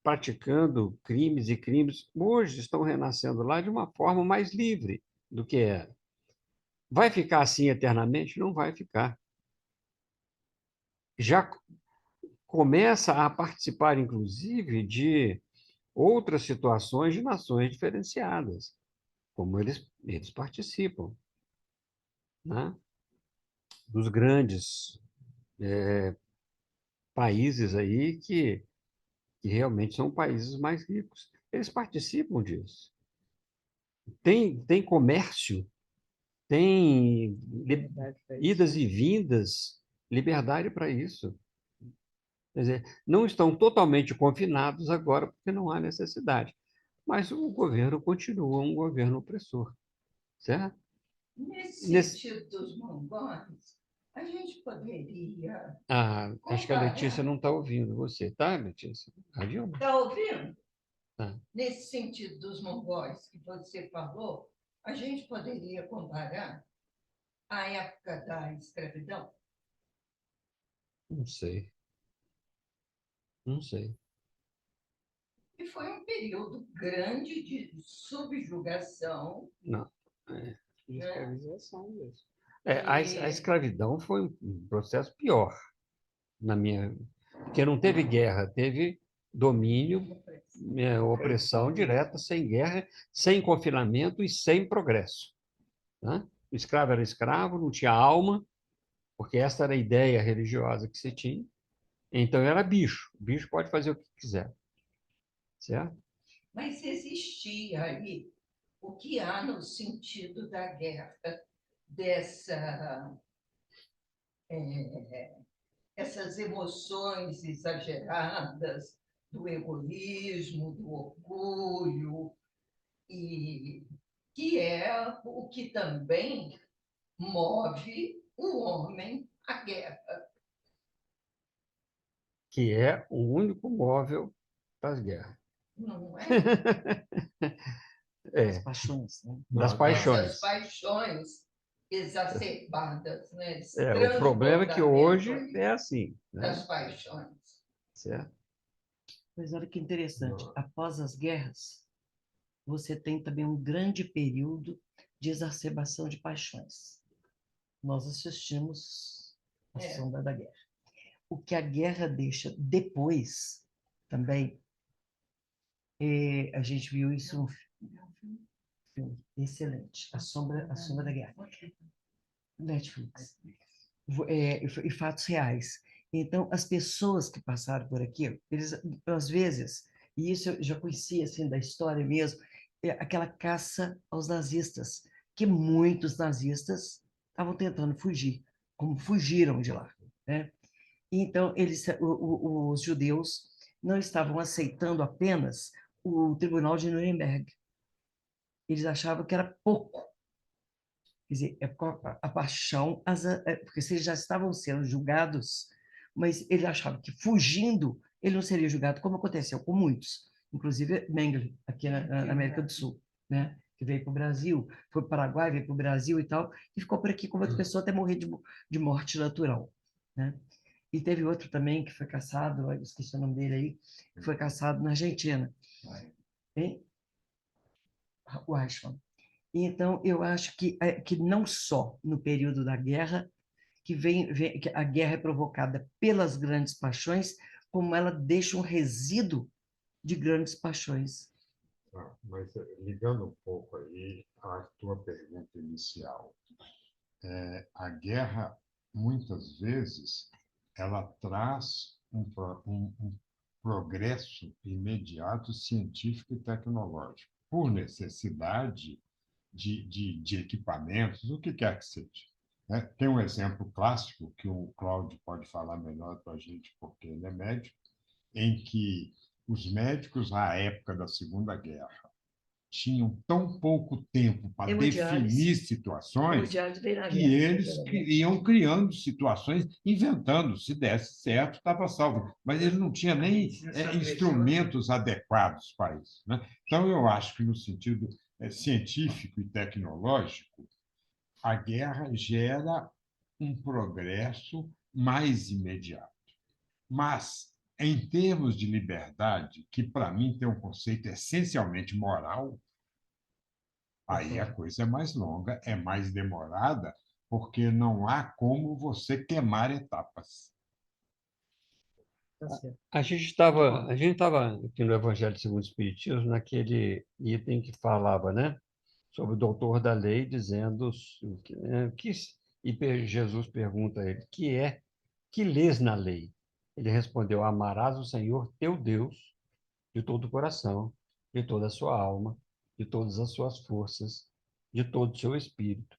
praticando crimes e crimes, hoje estão renascendo lá de uma forma mais livre do que era. Vai ficar assim eternamente? Não vai ficar. Já começa a participar, inclusive, de outras situações de nações diferenciadas, como eles participam, né? Dos grandes países aí que realmente são países mais ricos. Eles participam disso. Tem comércio, tem idas e vindas, liberdade para isso. Quer dizer, não estão totalmente confinados agora porque não há necessidade. Mas o governo continua um governo opressor, certo? Nesse sentido dos mongóis, a gente poderia Acho que a Letícia comparar. não está ouvindo você, tá, Letícia? Adianta. Está ouvindo? Tá. Nesse sentido dos mongóis que você falou, a gente poderia comparar a época da escravidão? Não sei. Não sei. E foi um período grande de subjugação. Não. De né? escravização mesmo. A escravidão foi um processo pior, porque não teve guerra, teve domínio, opressão direta, sem guerra, sem confinamento e sem progresso, né? O escravo era escravo, não tinha alma, porque essa era a ideia religiosa que se tinha. Então era bicho. O bicho pode fazer o que quiser, certo? Mas existia aí o que há no sentido da guerra, essas emoções exageradas, do egoísmo, do orgulho, e que é o que também move o homem à guerra. Que é o único móvel das guerras. Não é? As paixões, né? Das Não, paixões. Essas paixões exacerbadas, né? O problema é que hoje Transbordamento é assim, das né? paixões. Certo? Mas olha que interessante, Não. após as guerras, você tem também um grande período de exacerbação de paixões. Nós assistimos a sombra da guerra. O que a guerra deixa depois, também, a gente viu isso no filme excelente, A Sombra da Guerra, Netflix, e fatos reais. Então, as pessoas que passaram por aquilo, eles, às vezes, e isso eu já conhecia, assim, da história mesmo, aquela caça aos nazistas, que muitos nazistas estavam tentando fugir, como fugiram de lá, né? Então, os judeus não estavam aceitando apenas o Tribunal de Nuremberg. Eles achavam que era pouco. Quer dizer, a paixão, porque se eles já estavam sendo julgados, mas ele achava que fugindo, ele não seria julgado, como aconteceu com muitos, inclusive Mengele, aqui na América do Sul, né? Que veio para o Brasil, foi para o Paraguai, veio para o Brasil e tal, e ficou por aqui como outra pessoa até morrer de morte natural, né? E teve outro também que foi caçado, eu esqueci o nome dele aí, que foi caçado na Argentina. Hein? O Eichmann. Então, eu acho que não só no período da guerra, que a guerra é provocada pelas grandes paixões, como ela deixa um resíduo de grandes paixões. Mas ligando um pouco aí à tua pergunta inicial, a guerra, muitas vezes, ela traz um progresso imediato científico e tecnológico, por necessidade de equipamentos, o que quer que seja. Né? Tem um exemplo clássico que o Cláudio pode falar melhor para a gente, porque ele é médico, em que os médicos, à época da Segunda Guerra, tinham tão pouco tempo para definir situações que eles iam criando situações, inventando. Se desse certo, estava salvo. Mas eles não tinham nem instrumentos adequados para isso. Né? Então, eu acho que, no sentido científico e tecnológico, a guerra gera um progresso mais imediato. Mas, em termos de liberdade, que para mim tem um conceito essencialmente moral, aí a coisa é mais longa, é mais demorada, porque não há como você queimar etapas. A gente estava aqui no Evangelho segundo o Espiritismo, naquele item que falava, né, sobre o doutor da lei, dizendo e Jesus pergunta a ele, que lês na lei? Ele respondeu, amarás o Senhor teu Deus de todo o coração, de toda a sua alma, de todas as suas forças, de todo o seu espírito,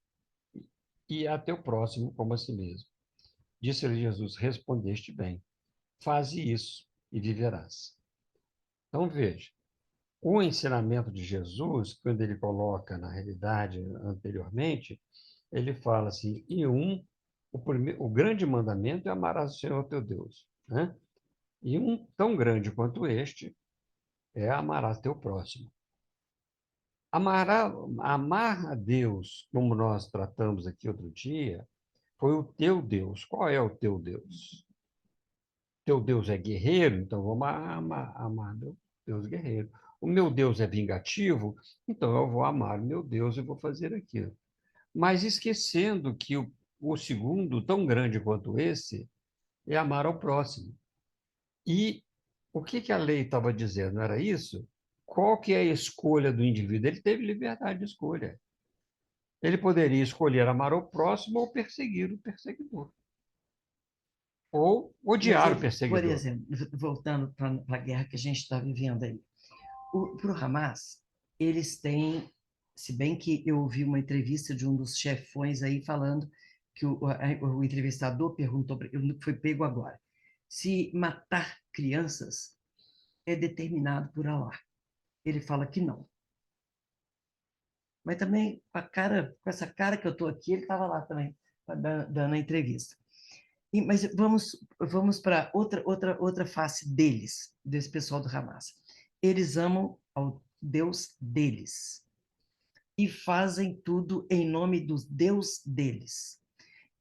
e a teu próximo como a si mesmo. Disse-lhe Jesus, respondeste bem, faze isso e viverás. Então, veja, o ensinamento de Jesus, quando ele coloca na realidade anteriormente, ele fala assim, o grande mandamento é amarás o Senhor teu Deus, né? E um tão grande quanto este é amarás teu próximo. Amar a Deus, como nós tratamos aqui outro dia, foi o teu Deus. Qual é o teu Deus? Teu Deus é guerreiro, então vamos amar meu Deus guerreiro. O meu Deus é vingativo, então eu vou amar o meu Deus e vou fazer aquilo. Mas esquecendo que o segundo, tão grande quanto esse, é amar ao próximo. E o que a lei estava dizendo? Não era isso? Qual que é a escolha do indivíduo? Ele teve liberdade de escolha. Ele poderia escolher amar o próximo ou perseguir o perseguidor. Ou odiar o perseguidor. Por exemplo, voltando para a guerra que a gente está vivendo aí. Para o Hamas, eles têm, se bem que eu ouvi uma entrevista de um dos chefões aí falando que o entrevistador perguntou, foi pego agora, se matar crianças é determinado por Allah. Ele fala que não. Mas também, com essa cara que eu estou aqui, ele estava lá também, dando a entrevista. Mas vamos para outra face deles, desse pessoal do Hamas. Eles amam ao Deus deles e fazem tudo em nome do Deus deles.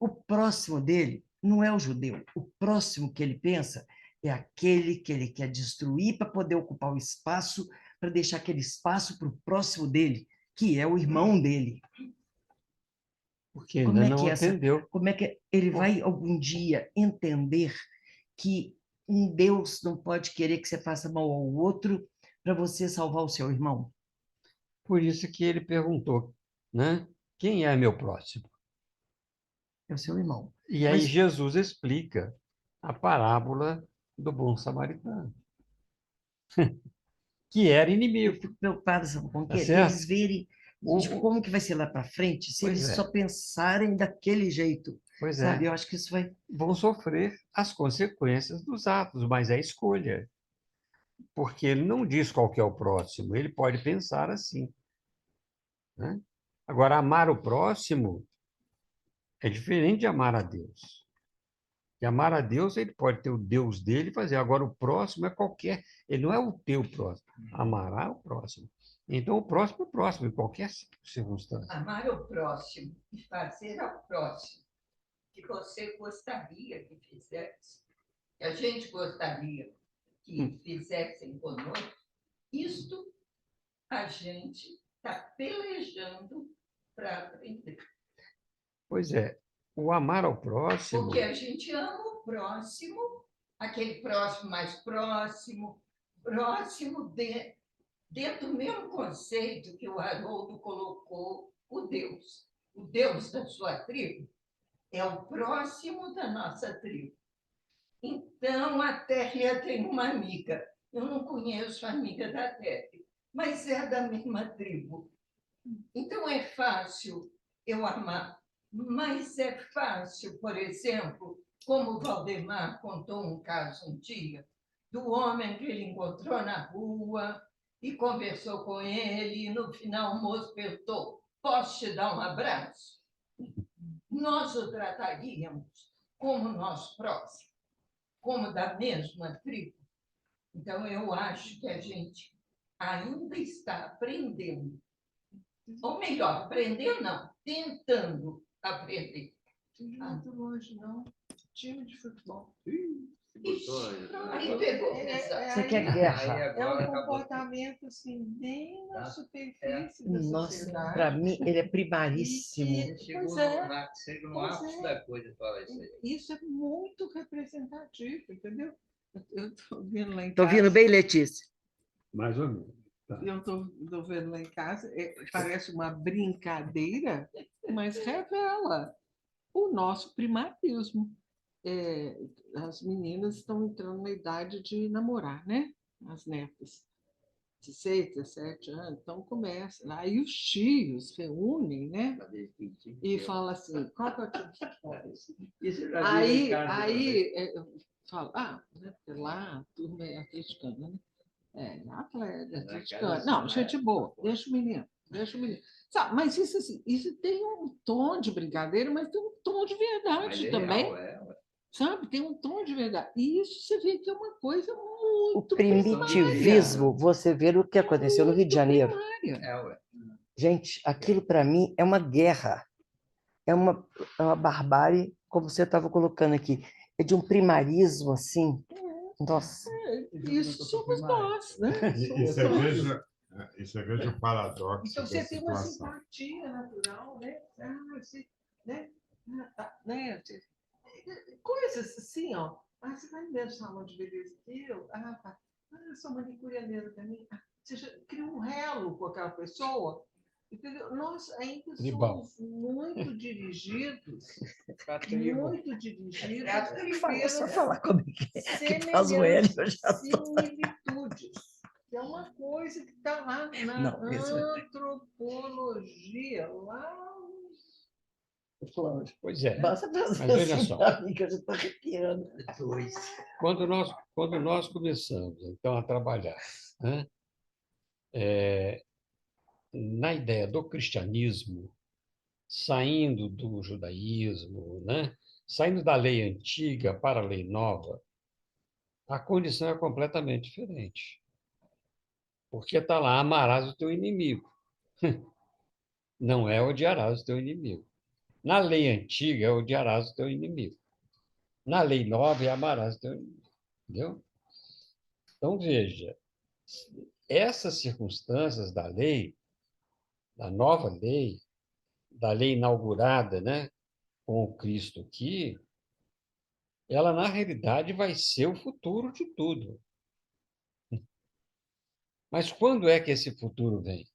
O próximo dele não é o judeu. O próximo que ele pensa é aquele que ele quer destruir para poder ocupar o espaço, para deixar aquele espaço para o próximo dele, que é o irmão dele. Porque ainda não entendeu. Como é que ele vai algum dia entender que um Deus não pode querer que você faça mal ao outro para você salvar o seu irmão? Por isso que ele perguntou, né? Quem é meu próximo? É o seu irmão. E aí Jesus explica a parábola do bom samaritano, que era inimigo. Eu fico preocupada, sabe com o quê? Certo? Eles verem como que vai ser lá para frente se eles só pensarem daquele jeito. Pois sabe? é. Eu acho que isso vai... Vão sofrer as consequências dos atos, mas é escolha. Porque ele não diz qual que é o próximo, ele pode pensar assim. Né? Agora, amar o próximo é diferente de amar a Deus. E amar a Deus, ele pode ter o Deus dele e fazer. Agora, o próximo é qualquer... Ele não é o teu próximo. Amará o próximo. Então, o próximo é o próximo, em qualquer circunstância. Amar o próximo e fazer ao próximo que você gostaria que fizesse, que a gente gostaria que fizessem conosco, isto a gente está pelejando para aprender. Pois é, o amar ao próximo. Porque a gente ama o próximo, aquele próximo mais próximo, dentro do mesmo conceito que o Haroldo colocou, o Deus da sua tribo, é o próximo da nossa tribo. Então, a Térria tem uma amiga. Eu não conheço a amiga da Térria, mas é da mesma tribo. Então, é fácil eu amar. Mas é fácil, por exemplo, como o Valdemar contou um caso um dia, do homem que ele encontrou na rua e conversou com ele, e no final o moço perguntou: posso te dar um abraço? Nós o trataríamos como nosso próximo, como da mesma tribo. Então, eu acho que a gente ainda está aprendendo. Ou melhor, aprender não, tentando aprender. Muito longe, não. Time de futebol. Aí pegou. Você quer guerra? É um comportamento assim, bem na superfície da Nossa, sociedade. para mim, ele é primaríssimo. Pois é. Chega no Pois ápice é. da coisa falar isso aí. Isso é muito representativo, entendeu? Eu estou vendo lá em Estou casa. ouvindo bem, Letícia? Mais ou menos. Tá. Eu estou vendo lá em casa, parece uma brincadeira, mas revela o nosso primarismo. As meninas estão entrando na idade de namorar, né? As netas. 16, 17 anos, então começa. Aí os tios reúnem, né? E falam assim, qual que é o tio de futebol? Aí fala, né? Porque lá a turma é atleticana, né? Atleta, atleticana. Não, gente boa, deixa o menino. Sabe, mas isso, assim, isso tem um tom de brincadeira, mas tem um tom de verdade também. Sabe? Tem um tom de verdade. E isso você vê que é uma coisa muito O primitivismo, você vê o que aconteceu no Rio de Janeiro. Gente, aquilo para mim é uma guerra. É uma barbárie, como você estava colocando aqui. É de um primarismo, assim. Nossa. Isso somos nós, né? E você veja o paradoxo Então, da você tem uma situação. simpatia natural, né? Coisas assim, ó. Você vai no mesmo salão de beleza que eu? Tá. Sua manicure é mesmo também. Você já cria um relo com aquela pessoa. Entendeu? Nós ainda somos muito dirigidos. Fala, só falar como é que faz o Hélio, eu já similitudes. É uma coisa que está lá na antropologia, lá. Pois é. Basta Mas fazer veja assim só. para mim, que eu já estou arrepiando. Quando nós começamos, então, a trabalhar, né, na ideia do cristianismo, saindo do judaísmo, né, saindo da lei antiga para a lei nova, a condição é completamente diferente. Porque está lá, amarás o teu inimigo. Não é odiarás o teu inimigo. Na lei antiga, é odiarás o teu inimigo. Na lei nova, é amarás o teu inimigo. Entendeu? Então, veja, essas circunstâncias da lei, da nova lei, da lei inaugurada, né, com o Cristo aqui, ela, na realidade, vai ser o futuro de tudo. Mas quando é que esse futuro vem?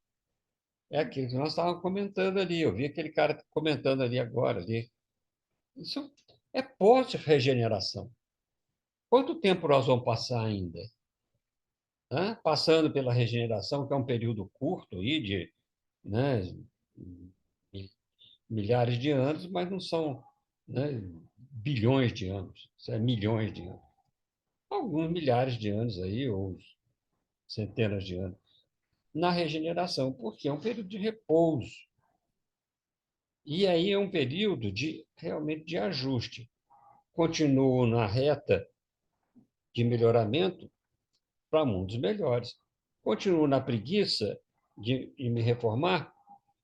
É aquilo que nós estávamos comentando ali. Eu vi aquele cara comentando ali agora. Ali. Isso é pós-regeneração. Quanto tempo nós vamos passar ainda? Passando pela regeneração, que é um período curto aí de, né, milhares de anos, mas não são, né, bilhões de anos, isso é milhões de anos. Alguns milhares de anos aí, ou centenas de anos, na regeneração, porque é um período de repouso. E aí é um período realmente de ajuste. Continuo na reta de melhoramento para mundos melhores. Continuo na preguiça de me reformar,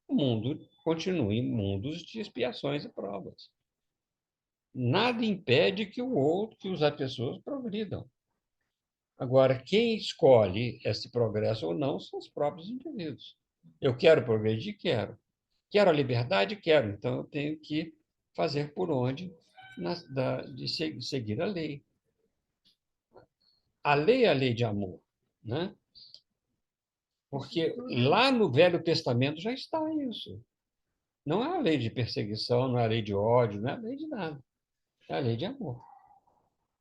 o mundo continua em mundos de expiações e provas. Nada impede que as pessoas progridam. Agora, quem escolhe esse progresso ou não são os próprios indivíduos. Eu quero progredir? Quero. Quero a liberdade? Quero. Então, eu tenho que fazer por onde de seguir a lei. A lei é a lei de amor, né? Porque lá no Velho Testamento já está isso. Não é a lei de perseguição, não é a lei de ódio, não é a lei de nada. É a lei de amor.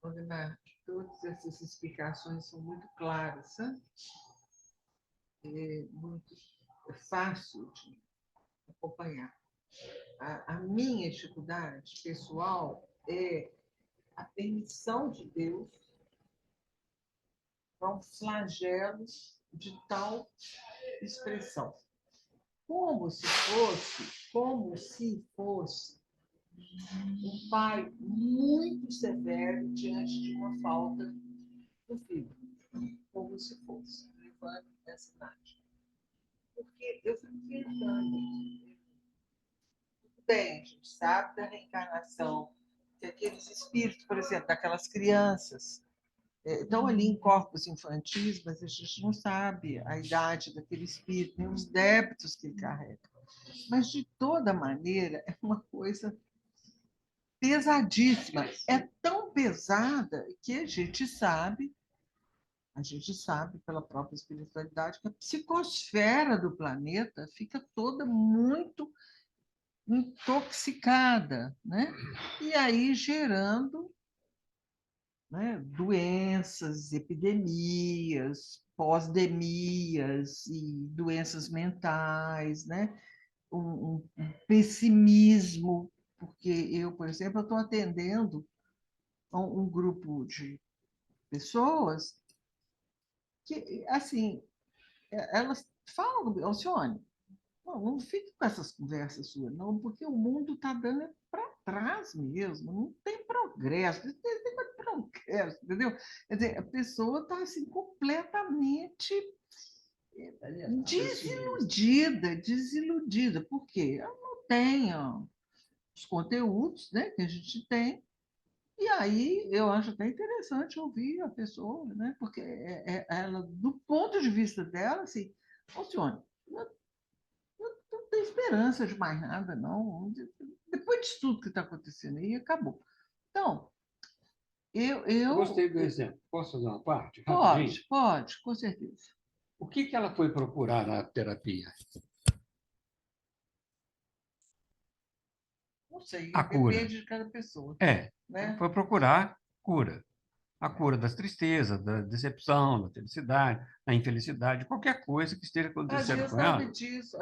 Wagner, todas essas explicações são muito claras, sabe? É muito fácil de acompanhar. A minha dificuldade pessoal é a permissão de Deus para os flagelos de tal expressão. Como se fosse um pai muito severo diante de uma falta do filho. Como se fosse, levando essa imagem. Porque eu fico pensando, tudo bem, a gente sabe da reencarnação, que aqueles espíritos, por exemplo, daquelas crianças, estão ali em corpos infantis, mas a gente não sabe a idade daquele espírito, nem os débitos que ele carrega. Mas, de toda maneira, é uma coisa pesadíssima. É tão pesada que a gente sabe pela própria espiritualidade que a psicosfera do planeta fica toda muito intoxicada, né? E aí gerando, né, doenças, epidemias, pós-demias e doenças mentais, né? Um pessimismo, porque eu, por exemplo, estou atendendo um grupo de pessoas que, assim, elas falam, Alcione, não fique com essas conversas suas, não, porque o mundo está dando para trás mesmo, não tem progresso, não tem progresso, entendeu? Quer dizer, a pessoa está assim, completamente desiludida. Por quê? Ela não tem os conteúdos, né, que a gente tem. E aí eu acho até interessante ouvir a pessoa, né? Porque ela, do ponto de vista dela, assim, funciona. Não tem esperança de mais nada, não. Depois disso tudo que está acontecendo aí, acabou. Então, eu Gostei do exemplo. Posso fazer uma parte? Rapidinho? pode, com certeza. O que ela foi procurar na terapia? Não sei, A cura. depende de cada pessoa. Né? Foi procurar cura. A cura das tristezas, da decepção, da felicidade, da infelicidade, qualquer coisa que esteja Às acontecendo vezes com ela.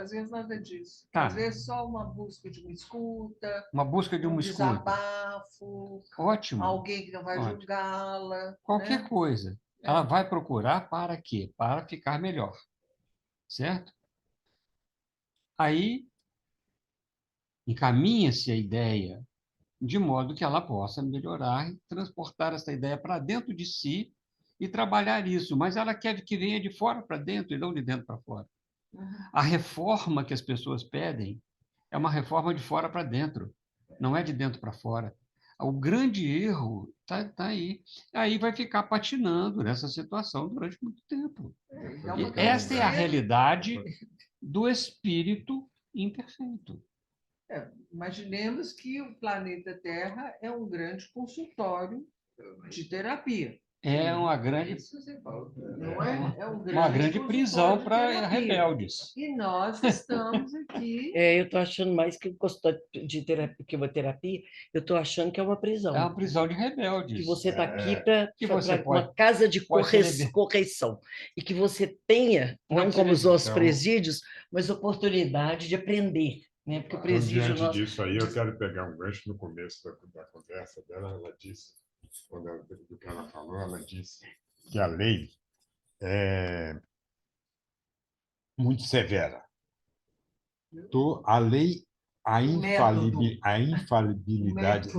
às vezes nada disso. Tá. Às vezes só uma busca de uma escuta, Uma busca de uma escuta. desabafo, Ótimo. alguém que não vai Ótimo. julgá-la. Qualquer né? coisa. Ela vai procurar para quê? Para ficar melhor. Certo? Aí encaminha-se a ideia de modo que ela possa melhorar e transportar essa ideia para dentro de si e trabalhar isso. Mas ela quer que venha de fora para dentro e não de dentro para fora. A reforma que as pessoas pedem é uma reforma de fora para dentro, não é de dentro para fora. O grande erro está aí. Aí vai ficar patinando nessa situação durante muito tempo. E essa é a realidade do espírito imperfeito. Imaginemos que o planeta Terra é um grande consultório de terapia. É uma grande, Não é? É um uma grande consultório prisão de para terapia. rebeldes. E nós estamos aqui. Eu estou achando mais que consultório de terapia, que uma terapia, eu estou achando que é uma prisão. É uma prisão de rebeldes. Que você está aqui para pode- uma casa de pode ser correção. E que você tenha, Pode não ser como os nossos então- presídios, mas oportunidade de aprender. Né? Porque o Então, presídio diante nosso... disso aí, eu quero pegar um gancho no começo da conversa dela. Ela disse, do que ela falou, ela disse que a lei é muito severa. A lei, a infalibilidade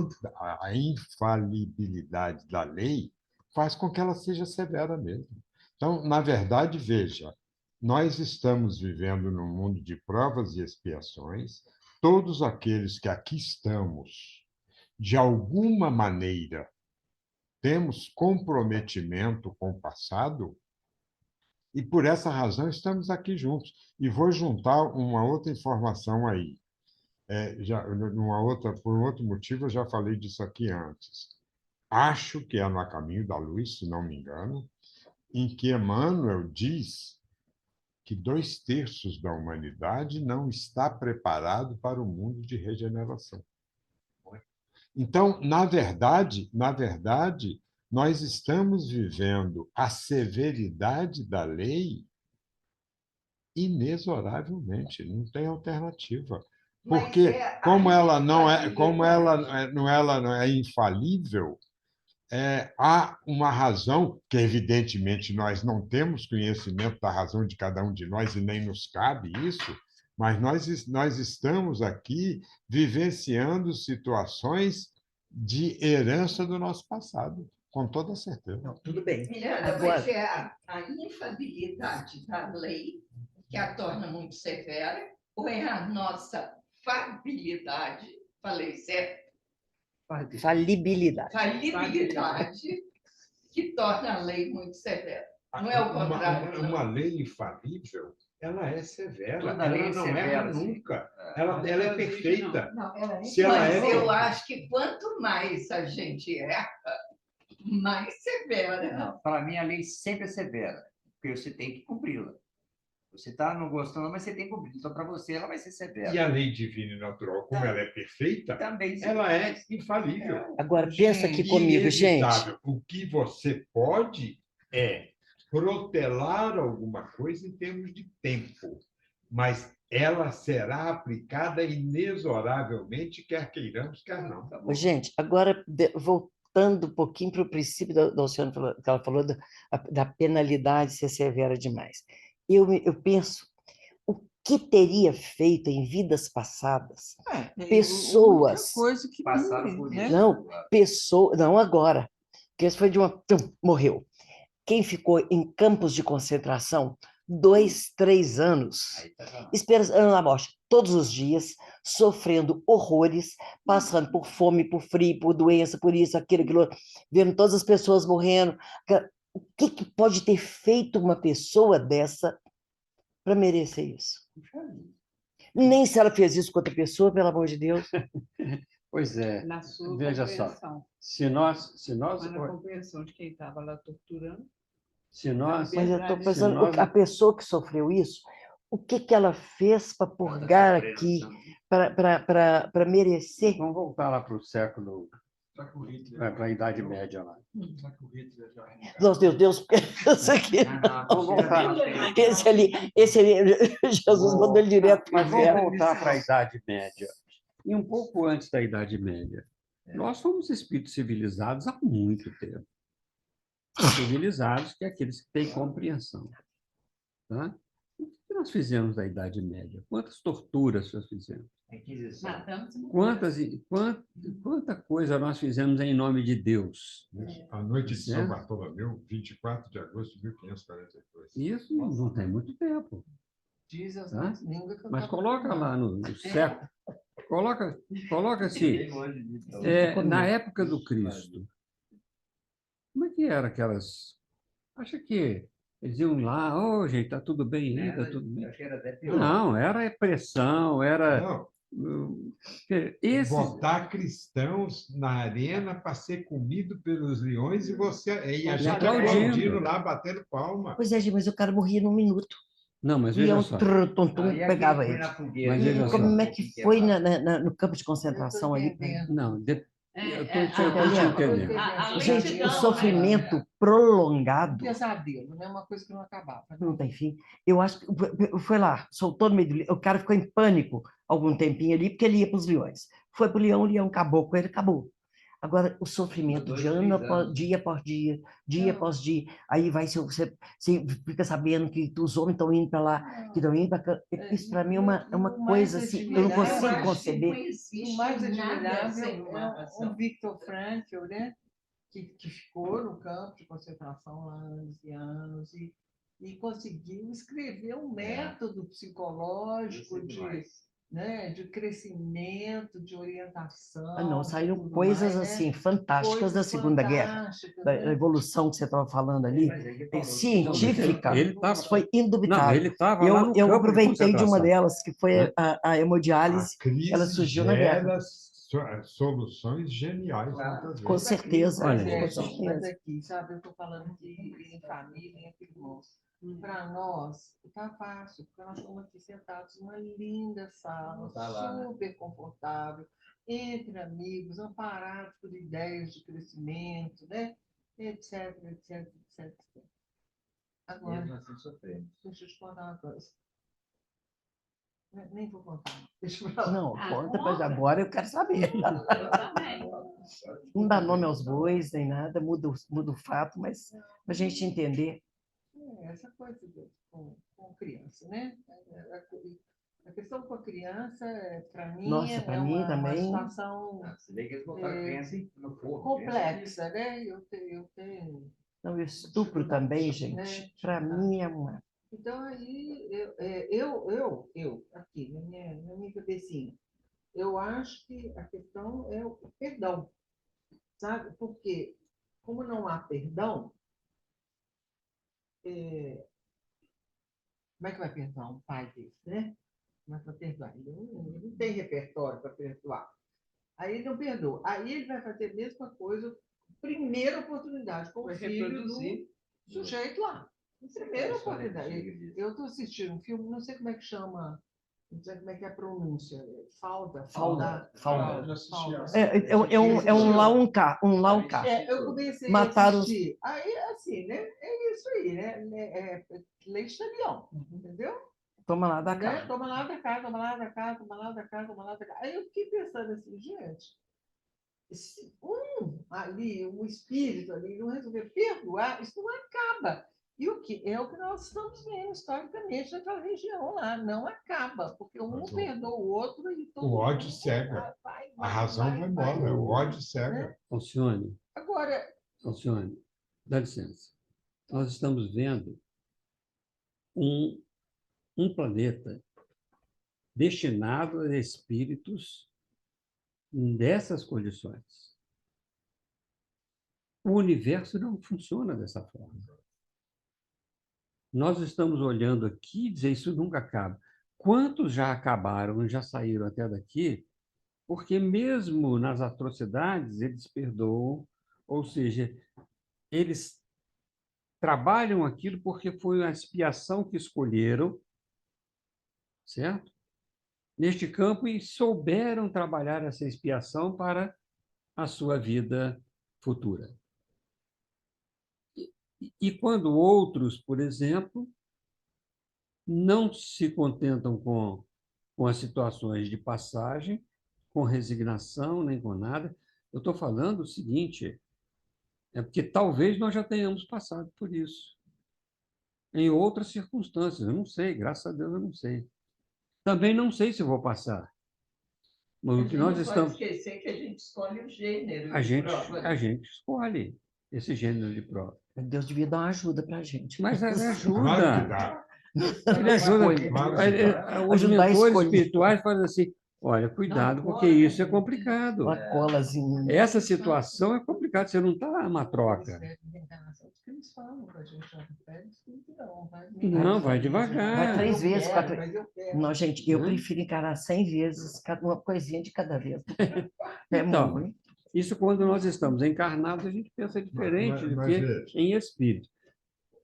da lei faz com que ela seja severa mesmo. Então, na verdade, veja, nós estamos vivendo num mundo de provas e expiações. Todos aqueles que aqui estamos, de alguma maneira, temos comprometimento com o passado, E por essa razão estamos aqui juntos. E vou juntar uma outra informação aí. Por um outro motivo, eu já falei disso aqui antes. Acho que é no A Caminho da Luz, se não me engano, em que Emmanuel diz que 2/3 da humanidade não está preparado para o mundo de regeneração. Então, na verdade, nós estamos vivendo a severidade da lei inexoravelmente, não tem alternativa. Porque como ela não é infalível, há uma razão que, evidentemente, nós não temos conhecimento da razão de cada um de nós e nem nos cabe isso, mas nós estamos aqui vivenciando situações de herança do nosso passado, com toda certeza. Não, tudo bem. Miranda, Agora, mas é a infabilidade da lei que a torna muito severa, ou é a nossa falibilidade, falei certo? falibilidade. Falibilidade que torna a lei muito severa. Não é o contrário, não. Uma lei infalível, ela é severa. Toda lei Ela é não severa, erra sim. nunca. Ela é perfeita. Se ela Mas é eu acho que quanto mais a gente erra, mais severa. Não, para mim, a lei sempre é severa, porque você tem que cumpri-la. Você está não gostando, mas você tem que cumprir. Então, para você, ela vai ser severa. E a lei divina e natural, como ela é perfeita, Também ela é infalível. Agora, pensa aqui comigo, gente. Inevitável. O que você pode é protelar alguma coisa em termos de tempo, mas ela será aplicada inexoravelmente, quer queiramos, quer não. Ô, gente, agora, voltando um pouquinho para o princípio da Oceana, que ela falou da penalidade ser severa demais. Eu penso, o que teria feito em vidas passadas pessoas... Coisa que Passaram por isso. Não, pessoas... Não agora, porque isso foi de uma... Morreu. Quem ficou em campos de concentração 2, 3 anos, esperando a morte, todos os dias, sofrendo horrores, passando por fome, por frio, por doença, por isso, aquilo, outro, vendo todas as pessoas morrendo. O que pode ter feito uma pessoa dessa para merecer isso? Nem se ela fez isso com outra pessoa, pelo amor de Deus. Pois é. Na sua Veja só. compreensão. Se nós, Mas na compreensão de quem estava lá torturando. se nós, Mas eu estou Se pensando, nós- a pessoa que sofreu isso, o que ela fez para purgar aqui, para merecer? vamos voltar lá para o século, Será que o Hitler... para a Idade Média lá. Será que o Hitler já... Nossa, Deus, porque isso aqui... Vamos voltar. Esse ali, Jesus mandou ele direto para o Mas vamos inferno. voltar para a Idade Média. E um pouco antes da Idade Média. Nós somos espíritos civilizados há muito tempo. Civilizados, que é aqueles que têm compreensão. Tá? O que nós fizemos na Idade Média? Quantas torturas nós fizemos? Matamos Quanta coisa nós fizemos em nome de Deus? A noite de São É. Bartolomeu, 24 de agosto de 1542. Isso não tem muito tempo. Diz as Tá? línguas que eu Mas tava coloca falando. lá no século. Coloca assim, na época do Cristo. Como é que era aquelas... Acha que eles iam lá, ô, gente, está tudo bem aí, está tudo bem. Acho que era até pior. Não, era pressão, era... Não, Esse... botar cristãos na arena para ser comido pelos leões e a gente aplaudindo. aplaudindo lá, batendo palma. Pois é, gente, mas o cara morria num minuto. Não, mas E veja eu só. pegava ele. Mas veja E só. como é que foi no campo de concentração ali? Não, eu estou te entendendo. Gente, o sofrimento prolongado Pesadelo, né? Uma coisa que não acabava. não tem fim. Eu acho que foi lá, soltou no meio do leão. O cara ficou em pânico algum tempinho ali, porque ele ia para os leões. Foi para o leão acabou com ele, acabou. Agora, o sofrimento de dia após dia, dia após dia, aí você fica sabendo que os homens estão indo para lá, que estão indo para cá. Isso, para mim, é uma coisa assim, eu não consigo conceber. O mais admirável é o Viktor Frankl, né? Que ficou no campo de concentração há anos e anos e conseguiu escrever um método psicológico né, de crescimento, de orientação. Ah, não, de saíram tudo coisas mais, né? assim fantásticas da Coisas Segunda Guerra, fantásticas, da né? evolução que você estava falando ali, Mas ele falou, científica, ele tava- isso foi Não, indubitável. ele estava lá no Eu campo de aproveitei de uma concentração, delas, que foi né? a A hemodiálise, ela crise surgiu na guerra. gera soluções geniais, Claro. muitas Com vezes. certeza, Mas, Olha, é, com gente, mas certeza. aqui, sabe, eu estou falando em família, entre irmãos. Para nós, está fácil, porque nós estamos aqui sentados numa linda sala, Tá lá, né? super confortável, entre amigos, amparados por ideias de crescimento, né? Etc, etc, etc. Agora, Mesmo assim sofrendo. deixa eu te contar uma coisa. Nem vou contar. Deixa eu falar. Não, Ah, conta, mas conta. agora eu quero saber. Eu também. Não dá nome aos bois, nem nada, muda o fato, mas para a gente entender. Essa coisa com criança, né? A questão com a criança, para mim, Nossa, para mim uma também. situação Você vê que eles botaram a criança no forno. complexa, né? Eu tenho. Não, o estupro também, gente, Né? para mim é uma. Então, aí, eu aqui, na minha cabecinha, eu acho que a questão é o perdão, sabe? Porque, como não há perdão, como é que vai perdoar um pai desse, né? Como é que vai perdoar? Ele não tem repertório para perdoar. Aí ele não perdoa. Aí ele vai fazer a mesma coisa, primeira oportunidade, com o Vai filho reproduzir. do sujeito lá. Primeira História oportunidade. antiga disso. Eu estou assistindo um filme, não sei como é que chama, não sei como é que é a pronúncia. Falda. Eu assisti Um lauca. Eu comecei Mataram a os- assistir. Aí, assim, né? É isso aí, né? Leite de leão, entendeu? Toma lá da Né? cá. Toma lá da cá, toma lá da cá, toma lá da cá, toma lá da cá. Aí eu fiquei pensando assim, gente, se ali, um espírito ali, não resolver perdoar, isso não acaba. E o que é o que nós estamos vendo historicamente naquela região lá, não acaba, porque um Mas perdoa o outro e todo O ódio mundo cega. vai, A razão vai embora, o ódio né? cega. Alcione, Agora, Alcione, dá licença. Nós estamos vendo um planeta destinado a espíritos dessas condições. O universo não funciona dessa forma. Nós estamos olhando aqui e dizer isso nunca acaba. Quantos já acabaram, já saíram até daqui, porque mesmo nas atrocidades eles perdoam, ou seja, eles trabalham aquilo porque foi a expiação que escolheram, certo? Neste campo e souberam trabalhar essa expiação para a sua vida futura. E quando outros, por exemplo, não se contentam com as situações de passagem, com resignação, nem com nada, eu estou falando o seguinte, é porque talvez nós já tenhamos passado por isso, em outras circunstâncias, eu não sei, graças a Deus eu não sei. Também não sei se vou passar. Mas o que nós não estamos... pode esquecer que a gente escolhe o gênero A de gente, prova, né? a gente escolhe esse gênero de prova. Deus devia dar uma ajuda para a gente. Mas ele Claro ajuda. que dá. Ele ajuda. Claro que Os Ajudar a mentores escolher. espirituais fazem assim, olha, cuidado, porque isso é complicado. Uma colazinha. Essa situação é complicada, você não está numa troca. eles falam para a gente, Não, vai devagar. Vai 3 vezes, 4 mas eu quero. Não, gente, eu Hã? prefiro encarar 100 vezes, uma coisinha de cada vez. É Então, muito. isso quando nós estamos encarnados, a gente pensa diferente do Mas que veja. em espírito.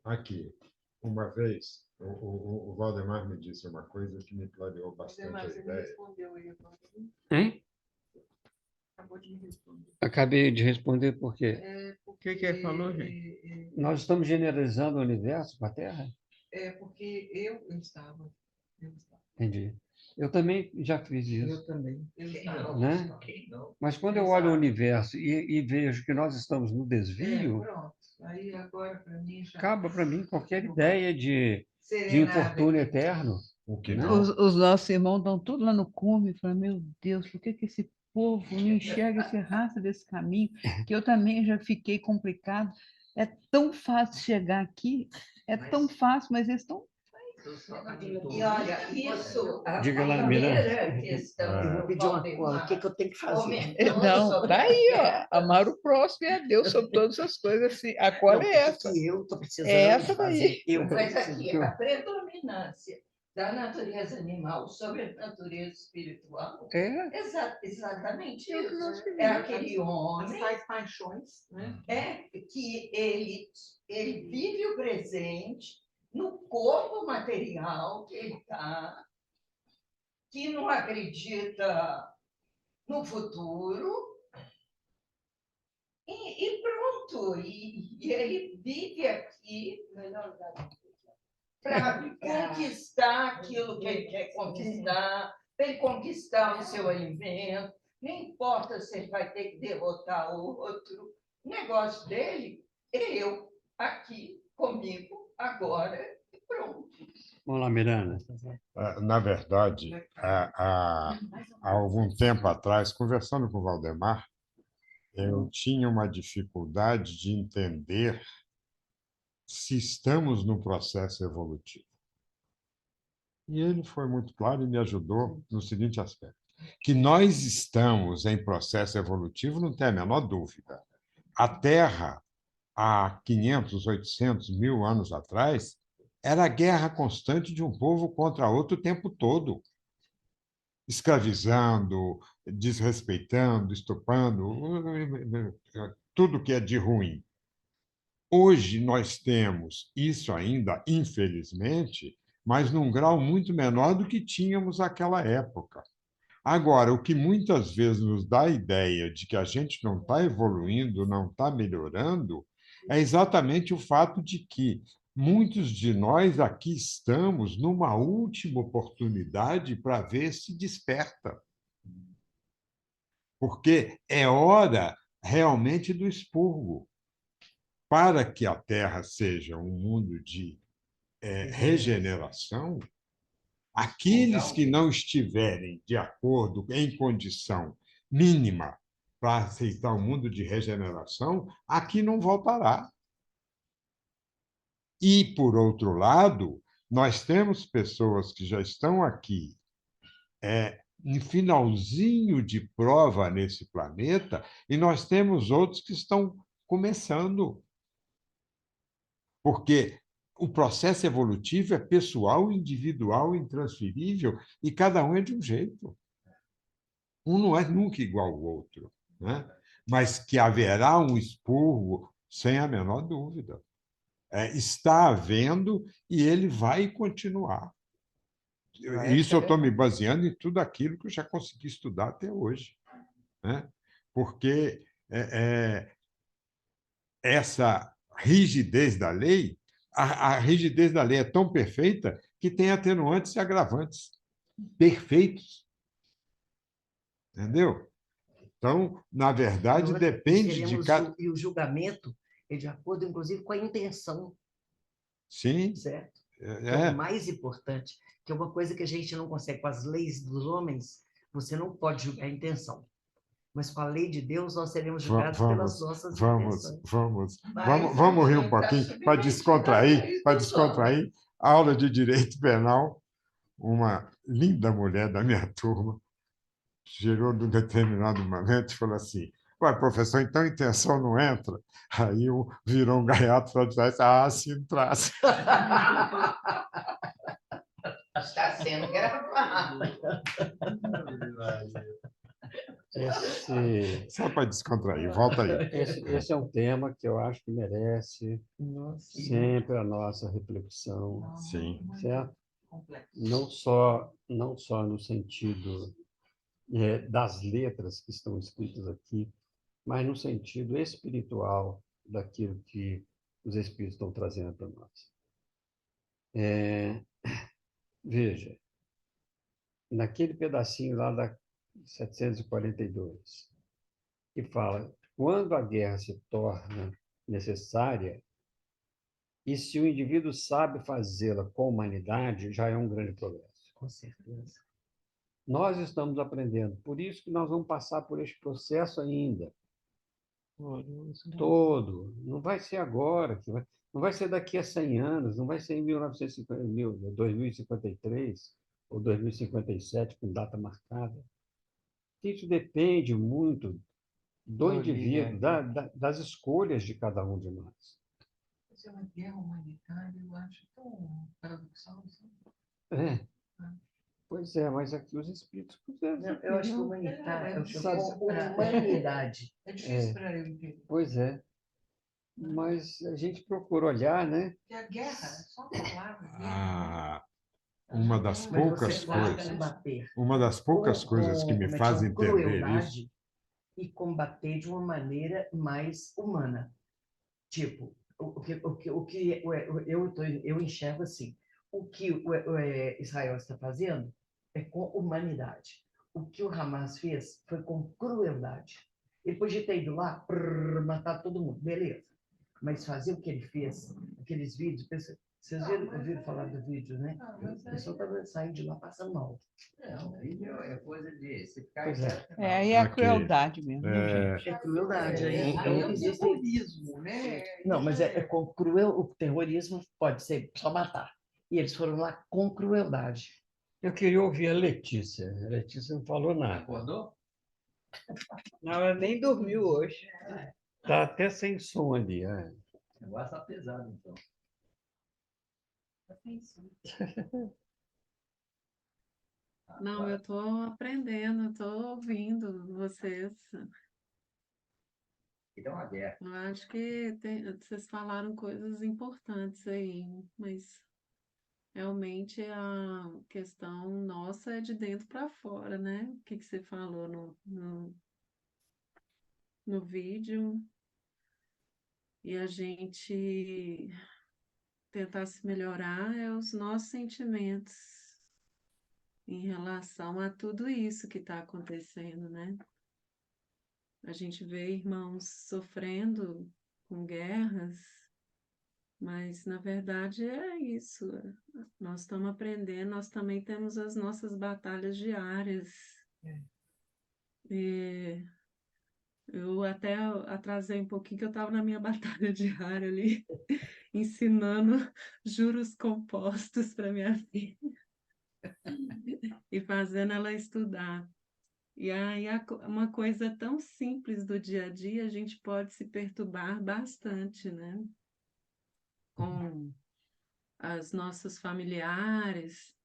Aqui, uma vez, o Valdemar me disse uma coisa que me clareou bastante a Você me ideia. respondeu aí, Hein? acabou de me responder. Acabei de responder por quê. O que ele falou, gente? Nós estamos generalizando o universo com a Terra? Porque eu estava. Entendi. Eu também já fiz isso. Eu também. Eu estava. Né? Mas quando eu olho o universo e vejo que nós estamos no desvio, Pronto. Aí agora, para mim, já. acaba para mim qualquer ideia de Serenada infortúnio aqui. eterno. O que Né? não? Os nossos irmãos estão tudo lá no cume, falando, meu Deus, por que esse povo não enxerga esse raça desse caminho? Que eu também já fiquei complicado. É tão fácil chegar aqui, é tão fácil, mas eles estão E olha, isso, a Diga lá, primeira Miranda. questão Eu vou que pedir o uma cola. O que que eu tenho que fazer? comentou Não, sobre tá aí, a ó. Amar o próximo e a Deus sobre todas as coisas. Assim. A cola Não, é o que essa. que eu estou precisando É essa fazer? daí. Eu vou Mas precisar. aqui, a predominância da natureza animal sobre a natureza espiritual É. exatamente É o que nós isso. queremos. É aquele As homem tais paixões, né? que ele vive o presente no corpo material que ele está, que não acredita no futuro, e pronto. E ele vive aqui para conquistar aquilo que ele quer conquistar, para ele conquistar o seu alimento. Não importa se ele vai ter que derrotar o outro. O negócio dele é eu, aqui, comigo, agora, e pronto. Vamos lá, Miranda. Na verdade, há algum tempo atrás, conversando com o Valdemar, eu tinha uma dificuldade de entender se estamos no processo evolutivo. E ele foi muito claro e me ajudou no seguinte aspecto: que nós estamos em processo evolutivo, não tem a menor dúvida. A Terra, há 500, 800, 1000 anos atrás, era a guerra constante de um povo contra outro o tempo todo, escravizando, desrespeitando, estuprando, tudo que é de ruim. Hoje nós temos isso ainda, infelizmente, mas num grau muito menor do que tínhamos naquela época. Agora, o que muitas vezes nos dá a ideia de que a gente não está evoluindo, não está melhorando, é exatamente o fato de que muitos de nós aqui estamos numa última oportunidade para ver se desperta. Porque é hora realmente do expurgo. Para que a Terra seja um mundo de regeneração, aqueles que não estiverem de acordo, em condição mínima para aceitar o mundo de regeneração, aqui não voltará. E, por outro lado, nós temos pessoas que já estão aqui em finalzinho de prova nesse planeta, e nós temos outros que estão começando. Porque o processo evolutivo é pessoal, individual, intransferível, e cada um é de um jeito. Um não é nunca igual ao outro, né? Mas que haverá um expurgo, sem a menor dúvida. Está havendo e ele vai continuar. Isso eu estou me baseando em tudo aquilo que eu já consegui estudar até hoje, né? Porque essa rigidez da lei, a rigidez da lei é tão perfeita que tem atenuantes e agravantes perfeitos. Entendeu? Então, na verdade, depende de cada. E o julgamento é de acordo, inclusive, com a intenção. Sim. Certo? Que é o mais importante, que é uma coisa que a gente não consegue. Com as leis dos homens, você não pode julgar a intenção. Mas com a lei de Deus, nós seremos julgados pelas nossas intenções. Vamos rir um pouquinho para descontrair. Aula de direito penal, uma linda mulher da minha turma chegou num determinado momento e falou assim: "Ué, professor, então a intenção não entra?" Aí virou um gaiato para trás: "Ah, sim, traz." Está sendo gravado. Só para descontrair, volta aí. Esse é um tema que eu acho que merece sempre a nossa reflexão. Sim. Certo? Não só no sentido das letras que estão escritas aqui, mas no sentido espiritual daquilo que os Espíritos estão trazendo para nós. Veja, naquele pedacinho lá da 742, que fala: quando a guerra se torna necessária, e se o indivíduo sabe fazê-la com humanidade, já é um grande progresso. Com certeza. Nós estamos aprendendo, por isso que nós vamos passar por este processo ainda. Todo. Não vai ser agora que vai. Não vai ser daqui a 100 anos, não vai ser em 1950, 2053 ou 2057, com data marcada. Isso depende muito do Do indivíduo, livre-arbítrio. das escolhas de cada um de nós. Mas é uma guerra humanitária, eu acho tão paradoxal. É, pois é, mas aqui os espíritos puseram. Não, eu acho que humanitário, eu difícil chamo pra- humanidade. É difícil para eu entender. Pois é, mas a gente procura olhar, né? Porque a guerra, é só a palavra guerra. Ah, uma das Mas poucas você trata coisas, combater uma das poucas coisas que me como é faz chama? entender isso. Crueldade e combater de uma maneira mais humana. Tipo, eu enxergo assim, o que Israel está fazendo é com humanidade. O que o Hamas fez foi com crueldade. Ele podia ter ido lá, matar todo mundo, beleza. Mas fazer o que ele fez, aqueles vídeos, vocês ouviram falar do vídeo, né? O pessoal estava saindo de lá passando mal. Não, vídeo é coisa de se ficar Pois é. quieto, não. Aí é a Aqui. crueldade mesmo, viu, É, gente? É crueldade. Aí Então, é o existem... terrorismo, né? Não, mas é com cruel. O terrorismo pode ser só matar. E eles foram lá com crueldade. Eu queria ouvir a Letícia. A Letícia não falou nada. Acordou? Não, ela nem dormiu hoje. Está até sem som ali. É. O negócio tá pesado, então. Não, eu estou aprendendo, estou ouvindo vocês. E dá uma guerra. Eu acho que vocês falaram coisas importantes aí, mas realmente a questão nossa é de dentro para fora, né? O que você falou no vídeo. E a gente tentar se melhorar é os nossos sentimentos em relação a tudo isso que está acontecendo, né? A gente vê irmãos sofrendo com guerras, mas na verdade é isso. Nós estamos aprendendo, nós também temos as nossas batalhas diárias. E eu até atrasei um pouquinho, que eu estava na minha batalha diária ali, ensinando juros compostos para minha filha e fazendo ela estudar. E aí, uma coisa tão simples do dia a dia, a gente pode se perturbar bastante, né? Com as nossos familiares,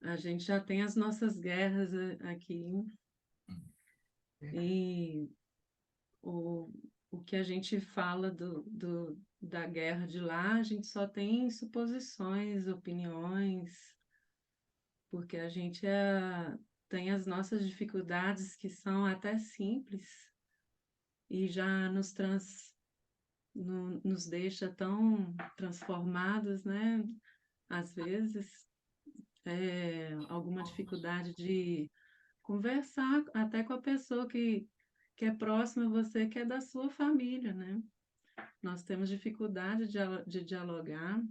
a gente já tem as nossas guerras aqui, e o que a gente fala da guerra de lá, a gente só tem suposições, opiniões, porque a gente tem as nossas dificuldades que são até simples e já nos deixa tão transformados, né? Às vezes, alguma dificuldade de conversar até com a pessoa que é próxima a você, que é da sua família, né? Nós temos dificuldade de dialogar.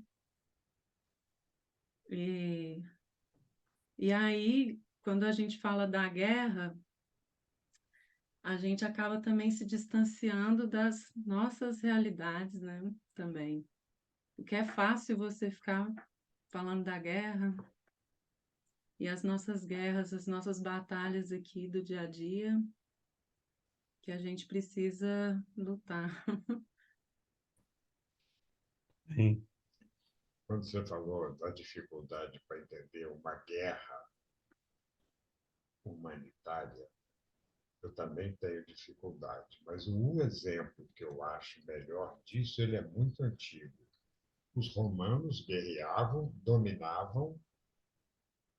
E aí, quando a gente fala da guerra, a gente acaba também se distanciando das nossas realidades, né? Também. Porque é fácil você ficar falando da guerra e as nossas guerras, as nossas batalhas aqui do dia a dia, que a gente precisa lutar. Sim. quando você falou da dificuldade para entender uma guerra humanitária, eu também tenho dificuldade. Mas um exemplo que eu acho melhor disso, ele é muito antigo. Os romanos guerreavam, dominavam,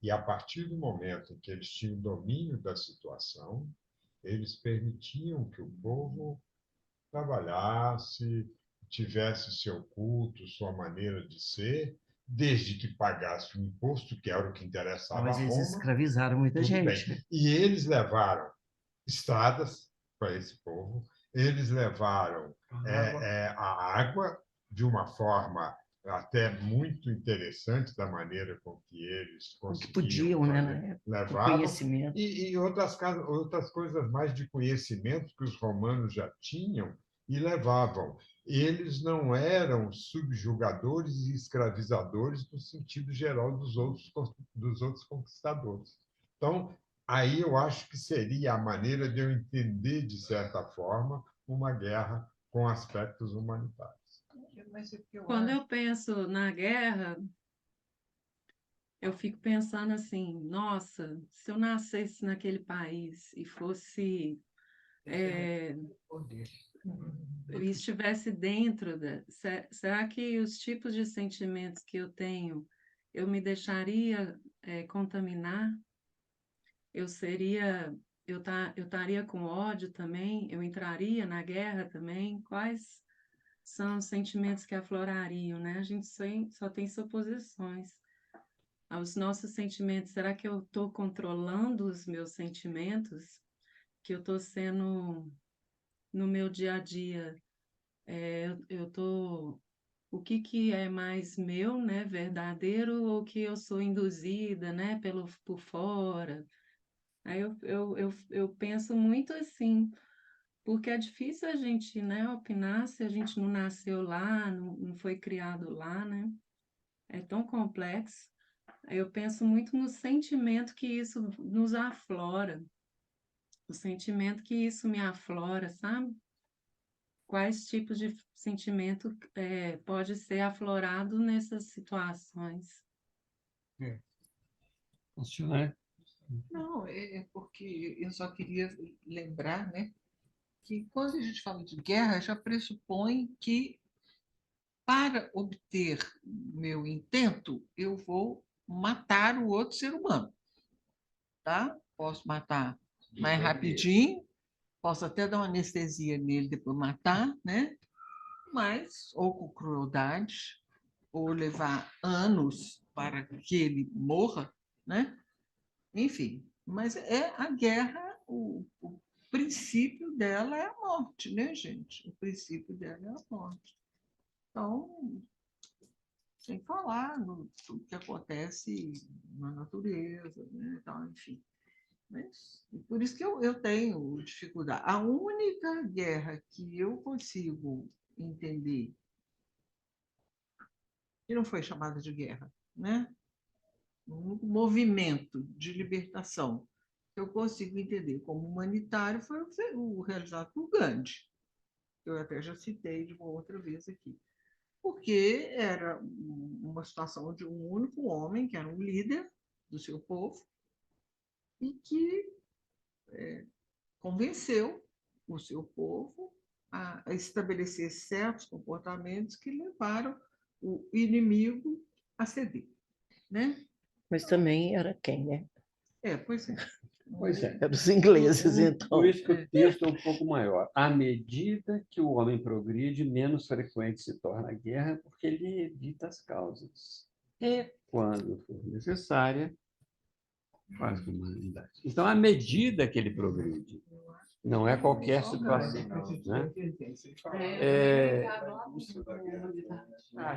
e a partir do momento em que eles tinham domínio da situação, eles permitiam que o povo trabalhasse, tivesse seu culto, sua maneira de ser, desde que pagasse o imposto, que era o que interessava Mas a eles Roma. escravizaram muita Tudo bem. gente. E eles levaram estradas para esse povo, eles levaram a água de uma forma até muito interessante, da maneira com que eles O que conseguiam podiam, né? fazer, Na época, o levavam, conhecimento. e outras coisas mais de conhecimento que os romanos já tinham, e levavam. Eles não eram subjugadores e escravizadores no sentido geral dos outros conquistadores. Então, aí eu acho que seria a maneira de eu entender, de certa forma, uma guerra com aspectos humanitários. Mas é porque eu Quando acho eu penso na guerra, eu fico pensando assim, nossa, se eu nascesse naquele país e fosse poder. e estivesse dentro será que os tipos de sentimentos que eu tenho, eu me deixaria contaminar? Eu seria, eu estaria com ódio também? Eu entraria na guerra também? Quais são os sentimentos que aflorariam, né? A gente só tem suposições. Os nossos sentimentos, será que eu estou controlando os meus sentimentos? Que eu estou sendo, no meu dia a dia, eu estou... O que é mais meu, né, verdadeiro, ou que eu sou induzida, né, por fora? Aí eu penso muito assim, porque é difícil a gente, né, opinar se a gente não nasceu lá, não foi criado lá, né? É tão complexo. Aí eu penso muito no sentimento que isso nos aflora, o sentimento que isso me aflora, sabe? Quais tipos de sentimento pode ser aflorado nessas situações? Funciona? Não, é porque eu só queria lembrar, né, que quando a gente fala de guerra, já pressupõe que para obter meu intento, eu vou matar o outro ser humano, tá? Posso matar mais rapidinho, posso até dar uma anestesia nele depois matar, né? Mas ou com crueldade, ou levar anos para que ele morra, né? Enfim, mas é a guerra, o princípio dela é a morte, né, gente? O princípio dela é a morte. Então, sem falar no tudo que acontece na natureza, né? Então, enfim. Mas, por isso que eu tenho dificuldade. A única guerra que eu consigo entender, que não foi chamada de guerra, né? Um movimento de libertação que eu consigo entender como humanitário foi o realizado por Gandhi. Eu até já citei de uma outra vez aqui. Porque era uma situação de um único homem, que era um líder do seu povo, e que convenceu o seu povo a estabelecer certos comportamentos que levaram o inimigo a ceder, né? Mas também era quem, né? Pois é. Pois é. Era os ingleses, então. Por isso que o texto é um pouco maior. À medida que o homem progride, menos frequente se torna a guerra, porque ele evita as causas. E, quando for necessária, faz com humanidade. Então, à medida que ele progride, não é qualquer situação. Né?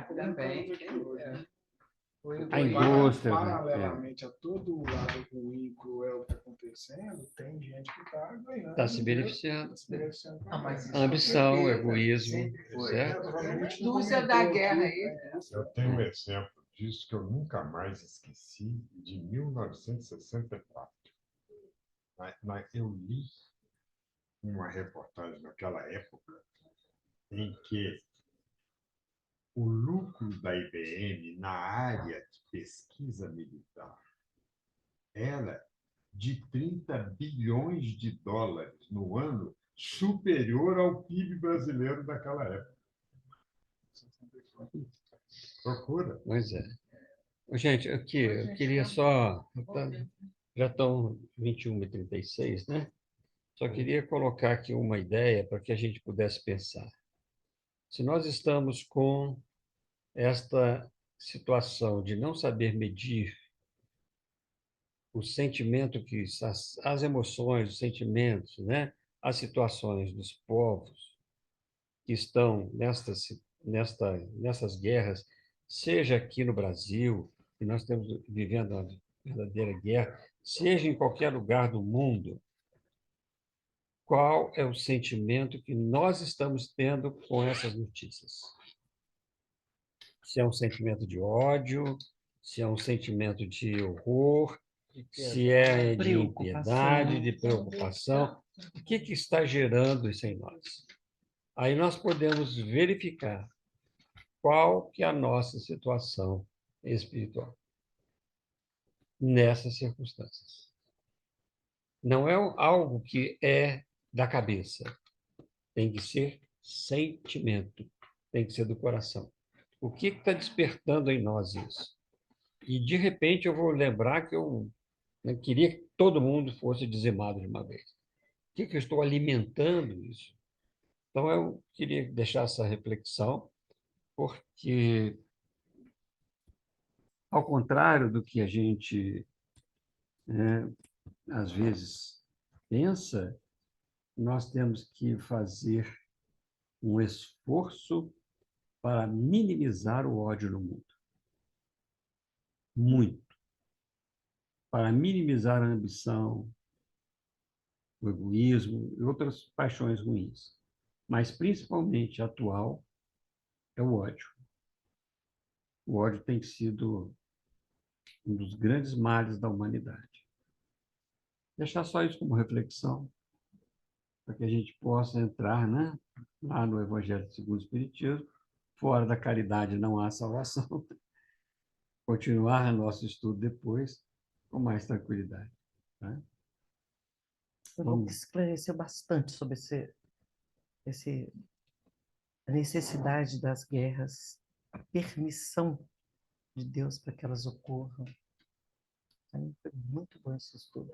Também. A indústria. Paralelamente a todo o lado ruim e cruel que está acontecendo, tem gente que está ganhando. Está se beneficiando. Mas Ambição, egoísmo, certo? Indústria da guerra aí. Eu tenho um exemplo disso que eu nunca mais esqueci, de 1964. Eu li uma reportagem naquela época em que o lucro da IBM na área de pesquisa militar era de 30 bilhões de dólares no ano, superior ao PIB brasileiro daquela época. Procura. Pois é. Gente, aqui, eu queria só... Já estão 21h36, né? Só queria colocar aqui uma ideia para que a gente pudesse pensar. Se nós estamos com esta situação de não saber medir o sentimento que as emoções, os sentimentos, né, as situações dos povos que estão nessas guerras, seja aqui no Brasil, que nós estamos vivendo uma verdadeira guerra, seja em qualquer lugar do mundo, qual é o sentimento que nós estamos tendo com essas notícias. Se é um sentimento de ódio, se é um sentimento de horror, se é de impiedade, de preocupação. O que está gerando isso em nós? Aí nós podemos verificar qual que é a nossa situação espiritual nessas circunstâncias. Não é algo que é da cabeça. Tem que ser sentimento. Tem que ser do coração. O que está despertando em nós isso? E, de repente, eu vou lembrar que eu queria que todo mundo fosse dizimado de uma vez. O que eu estou alimentando isso? Então, eu queria deixar essa reflexão, porque, ao contrário do que a gente, às vezes, pensa, nós temos que fazer um esforço para minimizar o ódio no mundo. Muito. Para minimizar a ambição, o egoísmo e outras paixões ruins. Mas, principalmente, atual, é o ódio. O ódio tem sido um dos grandes males da humanidade. Deixar só isso como reflexão, para que a gente possa entrar, né, lá no Evangelho segundo o Espiritismo. Fora da caridade não há salvação. Continuar nosso estudo depois com mais tranquilidade. Tá? O que esclareceu bastante sobre a necessidade das guerras, a permissão de Deus para que elas ocorram. Foi muito bom esse estudo.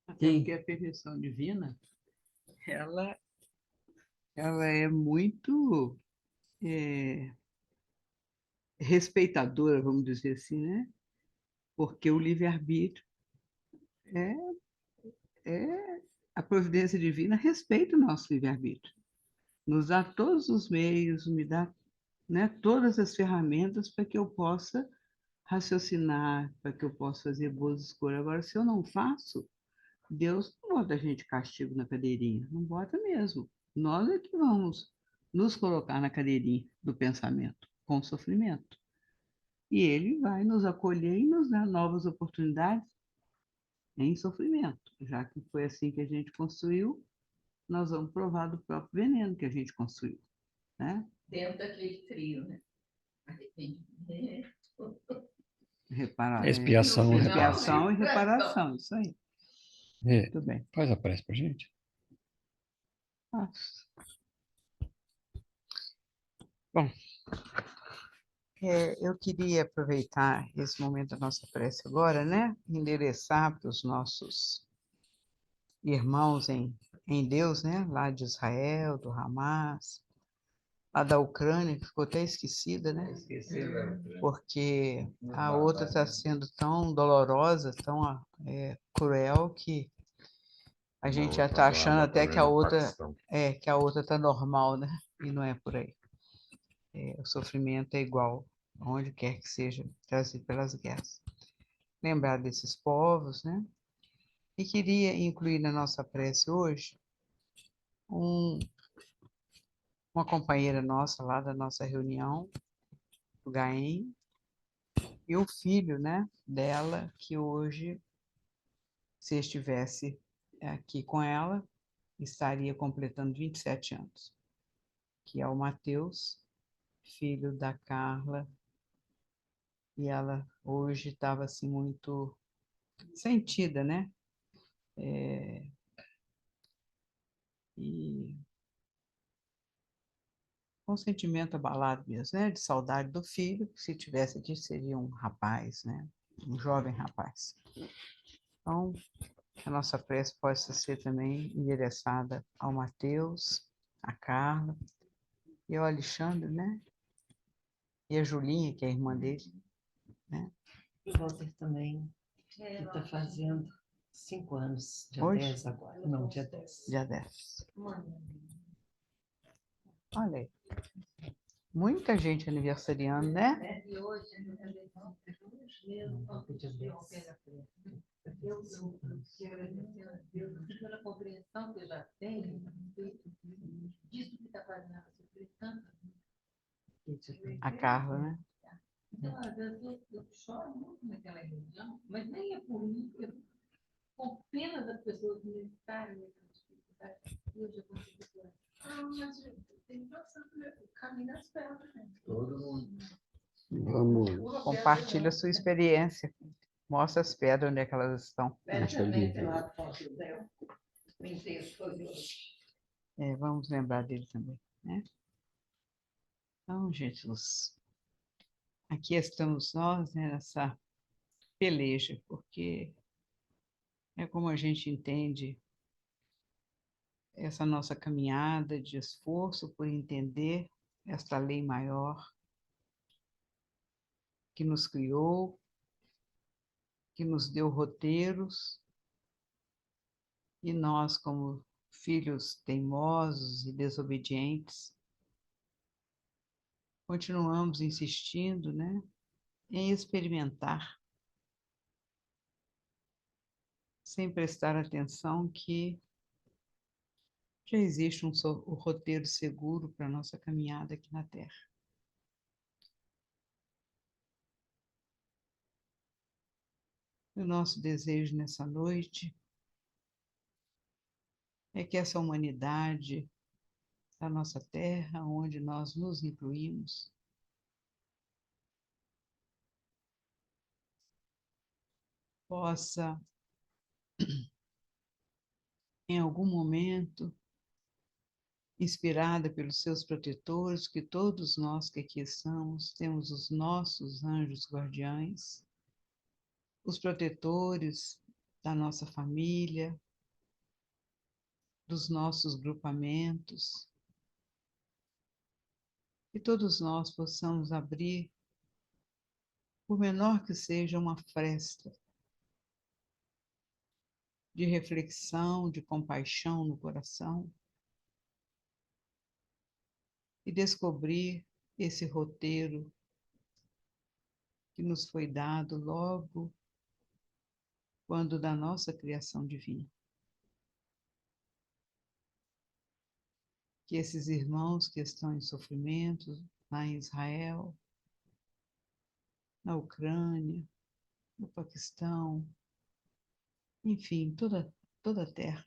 Até porque a permissão divina, ela é muito respeitadora, vamos dizer assim, né? Porque o livre-arbítrio a providência divina respeita o nosso livre-arbítrio. Nos dá todos os meios, me dá, né, todas as ferramentas para que eu possa raciocinar, para que eu possa fazer boas escolhas. Agora, se eu não faço, Deus não bota a gente castigo na cadeirinha, não bota mesmo. Nós é que vamos nos colocar na cadeirinha do pensamento, com sofrimento. E Ele vai nos acolher e nos dar novas oportunidades em sofrimento. Já que foi assim que a gente construiu, nós vamos provar do próprio veneno que a gente construiu. Né? Dentro daquele trio, né? Arrependimento. Expiação, expiação e reparação, isso aí. Muito bem. Faz a prece para a gente. Faço. Bom, eu queria aproveitar esse momento da nossa prece agora, né? Endereçar para os nossos irmãos em Deus, né? Lá de Israel, do Hamas, lá da Ucrânia, que ficou até esquecida, né? Porque a outra está sendo tão dolorosa, tão cruel, que a gente já está achando até que a outra está normal, né? E não é por aí. O sofrimento é igual, onde quer que seja trazido pelas guerras. Lembrar desses povos, né? E queria incluir na nossa prece hoje uma companheira nossa lá da nossa reunião, o Gaém, e o filho, né, dela, que hoje, se estivesse aqui com ela, estaria completando 27 anos, que é o Mateus, filho da Carla, e ela hoje estava assim muito sentida, né? E com sentimento abalado mesmo, né? De saudade do filho, que se tivesse aqui seria um rapaz, né? Um jovem rapaz. Então, a nossa prece possa ser também endereçada ao Mateus, a Carla e ao Alexandre, né? E a Julinha, que é a irmã dele, né? E o Walter também, que está fazendo 5 anos, dia Hoje? 10 agora. Não, dia 10. Dia 10. Olha aí. Muita gente aniversariando, né? E hoje, eu quero agradecer a Deus pela compreensão que eu já tenho a respeito disso que está fazendo ela sofrer tanto. A Carla, né? Então, às vezes, eu choro muito naquela região, mas nem é por mim, eu fico com pena das pessoas que estarem nessa dificuldade. E eu já consegui chorar. Mas tem que passar pelo caminho das pedras, né? Todo mundo. Vamos. Compartilha a sua experiência. Mostra as pedras onde é que elas estão. Vamos lembrar dele também, né? Então, Jesus, aqui estamos nós, né, nessa peleja, porque é como a gente entende essa nossa caminhada de esforço por entender esta lei maior que nos criou, que nos deu roteiros, e nós, como filhos teimosos e desobedientes, continuamos insistindo, né, em experimentar, sem prestar atenção que já existe um roteiro seguro para a nossa caminhada aqui na Terra. O nosso desejo nessa noite é que essa humanidade da nossa Terra, onde nós nos incluímos, possa, em algum momento, inspirada pelos seus protetores, que todos nós que aqui estamos, temos os nossos anjos guardiães, os protetores da nossa família, dos nossos grupamentos, que todos nós possamos abrir, por menor que seja, uma fresta de reflexão, de compaixão no coração, e descobrir esse roteiro que nos foi dado logo quando da nossa criação divina. Que esses irmãos que estão em sofrimento lá em Israel, na Ucrânia, no Paquistão, enfim, toda a terra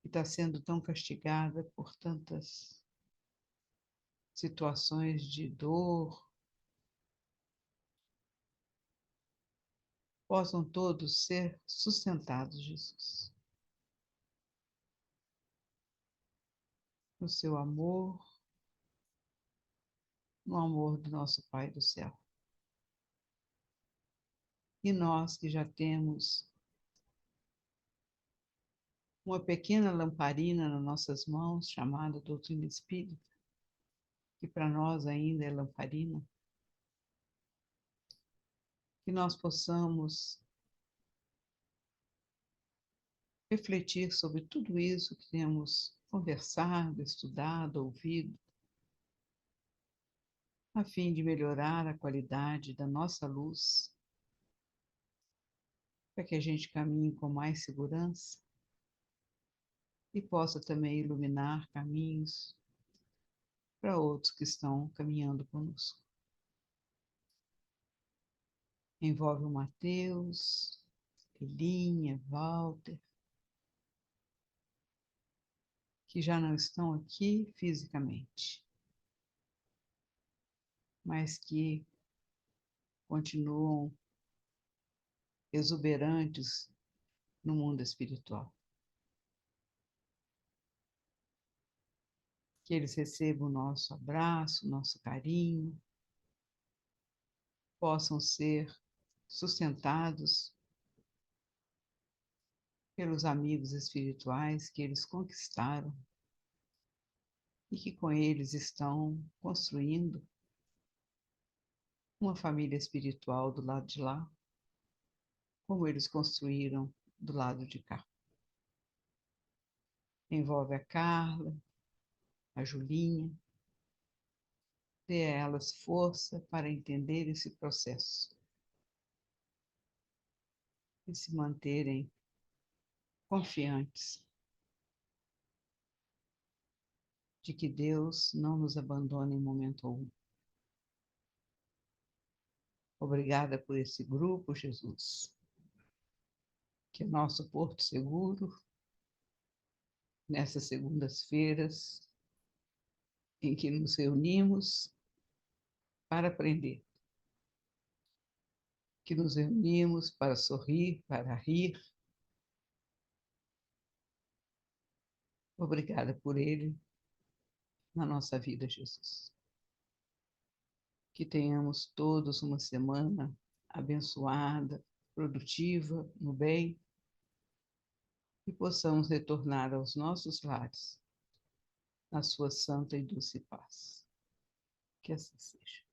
que está sendo tão castigada por tantas situações de dor, possam todos ser sustentados, Jesus, no seu amor, no amor do nosso Pai do céu. E nós que já temos uma pequena lamparina nas nossas mãos, chamada doutrina espírita, que para nós ainda é lamparina, que nós possamos refletir sobre tudo isso que temos conversado, estudado, ouvido, a fim de melhorar a qualidade da nossa luz, para que a gente caminhe com mais segurança e possa também iluminar caminhos para outros que estão caminhando conosco. Envolve o Mateus, Elinha, Walter, que já não estão aqui fisicamente, mas que continuam exuberantes no mundo espiritual. Que eles recebam o nosso abraço, nosso carinho, possam ser sustentados pelos amigos espirituais que eles conquistaram e que com eles estão construindo uma família espiritual do lado de lá, como eles construíram do lado de cá. Envolve a Carla, a Julinha, Dê a elas força para entender esse processo e se manterem confiantes de que Deus não nos abandona em momento algum. Obrigada por esse grupo, Jesus, que é nosso porto seguro nessas segundas-feiras em que nos reunimos para aprender, que nos reunimos para sorrir, para rir. Obrigada por ele na nossa vida, Jesus. Que tenhamos todos uma semana abençoada, produtiva, no bem, e possamos retornar aos nossos lares, na sua santa e doce paz. Que assim seja.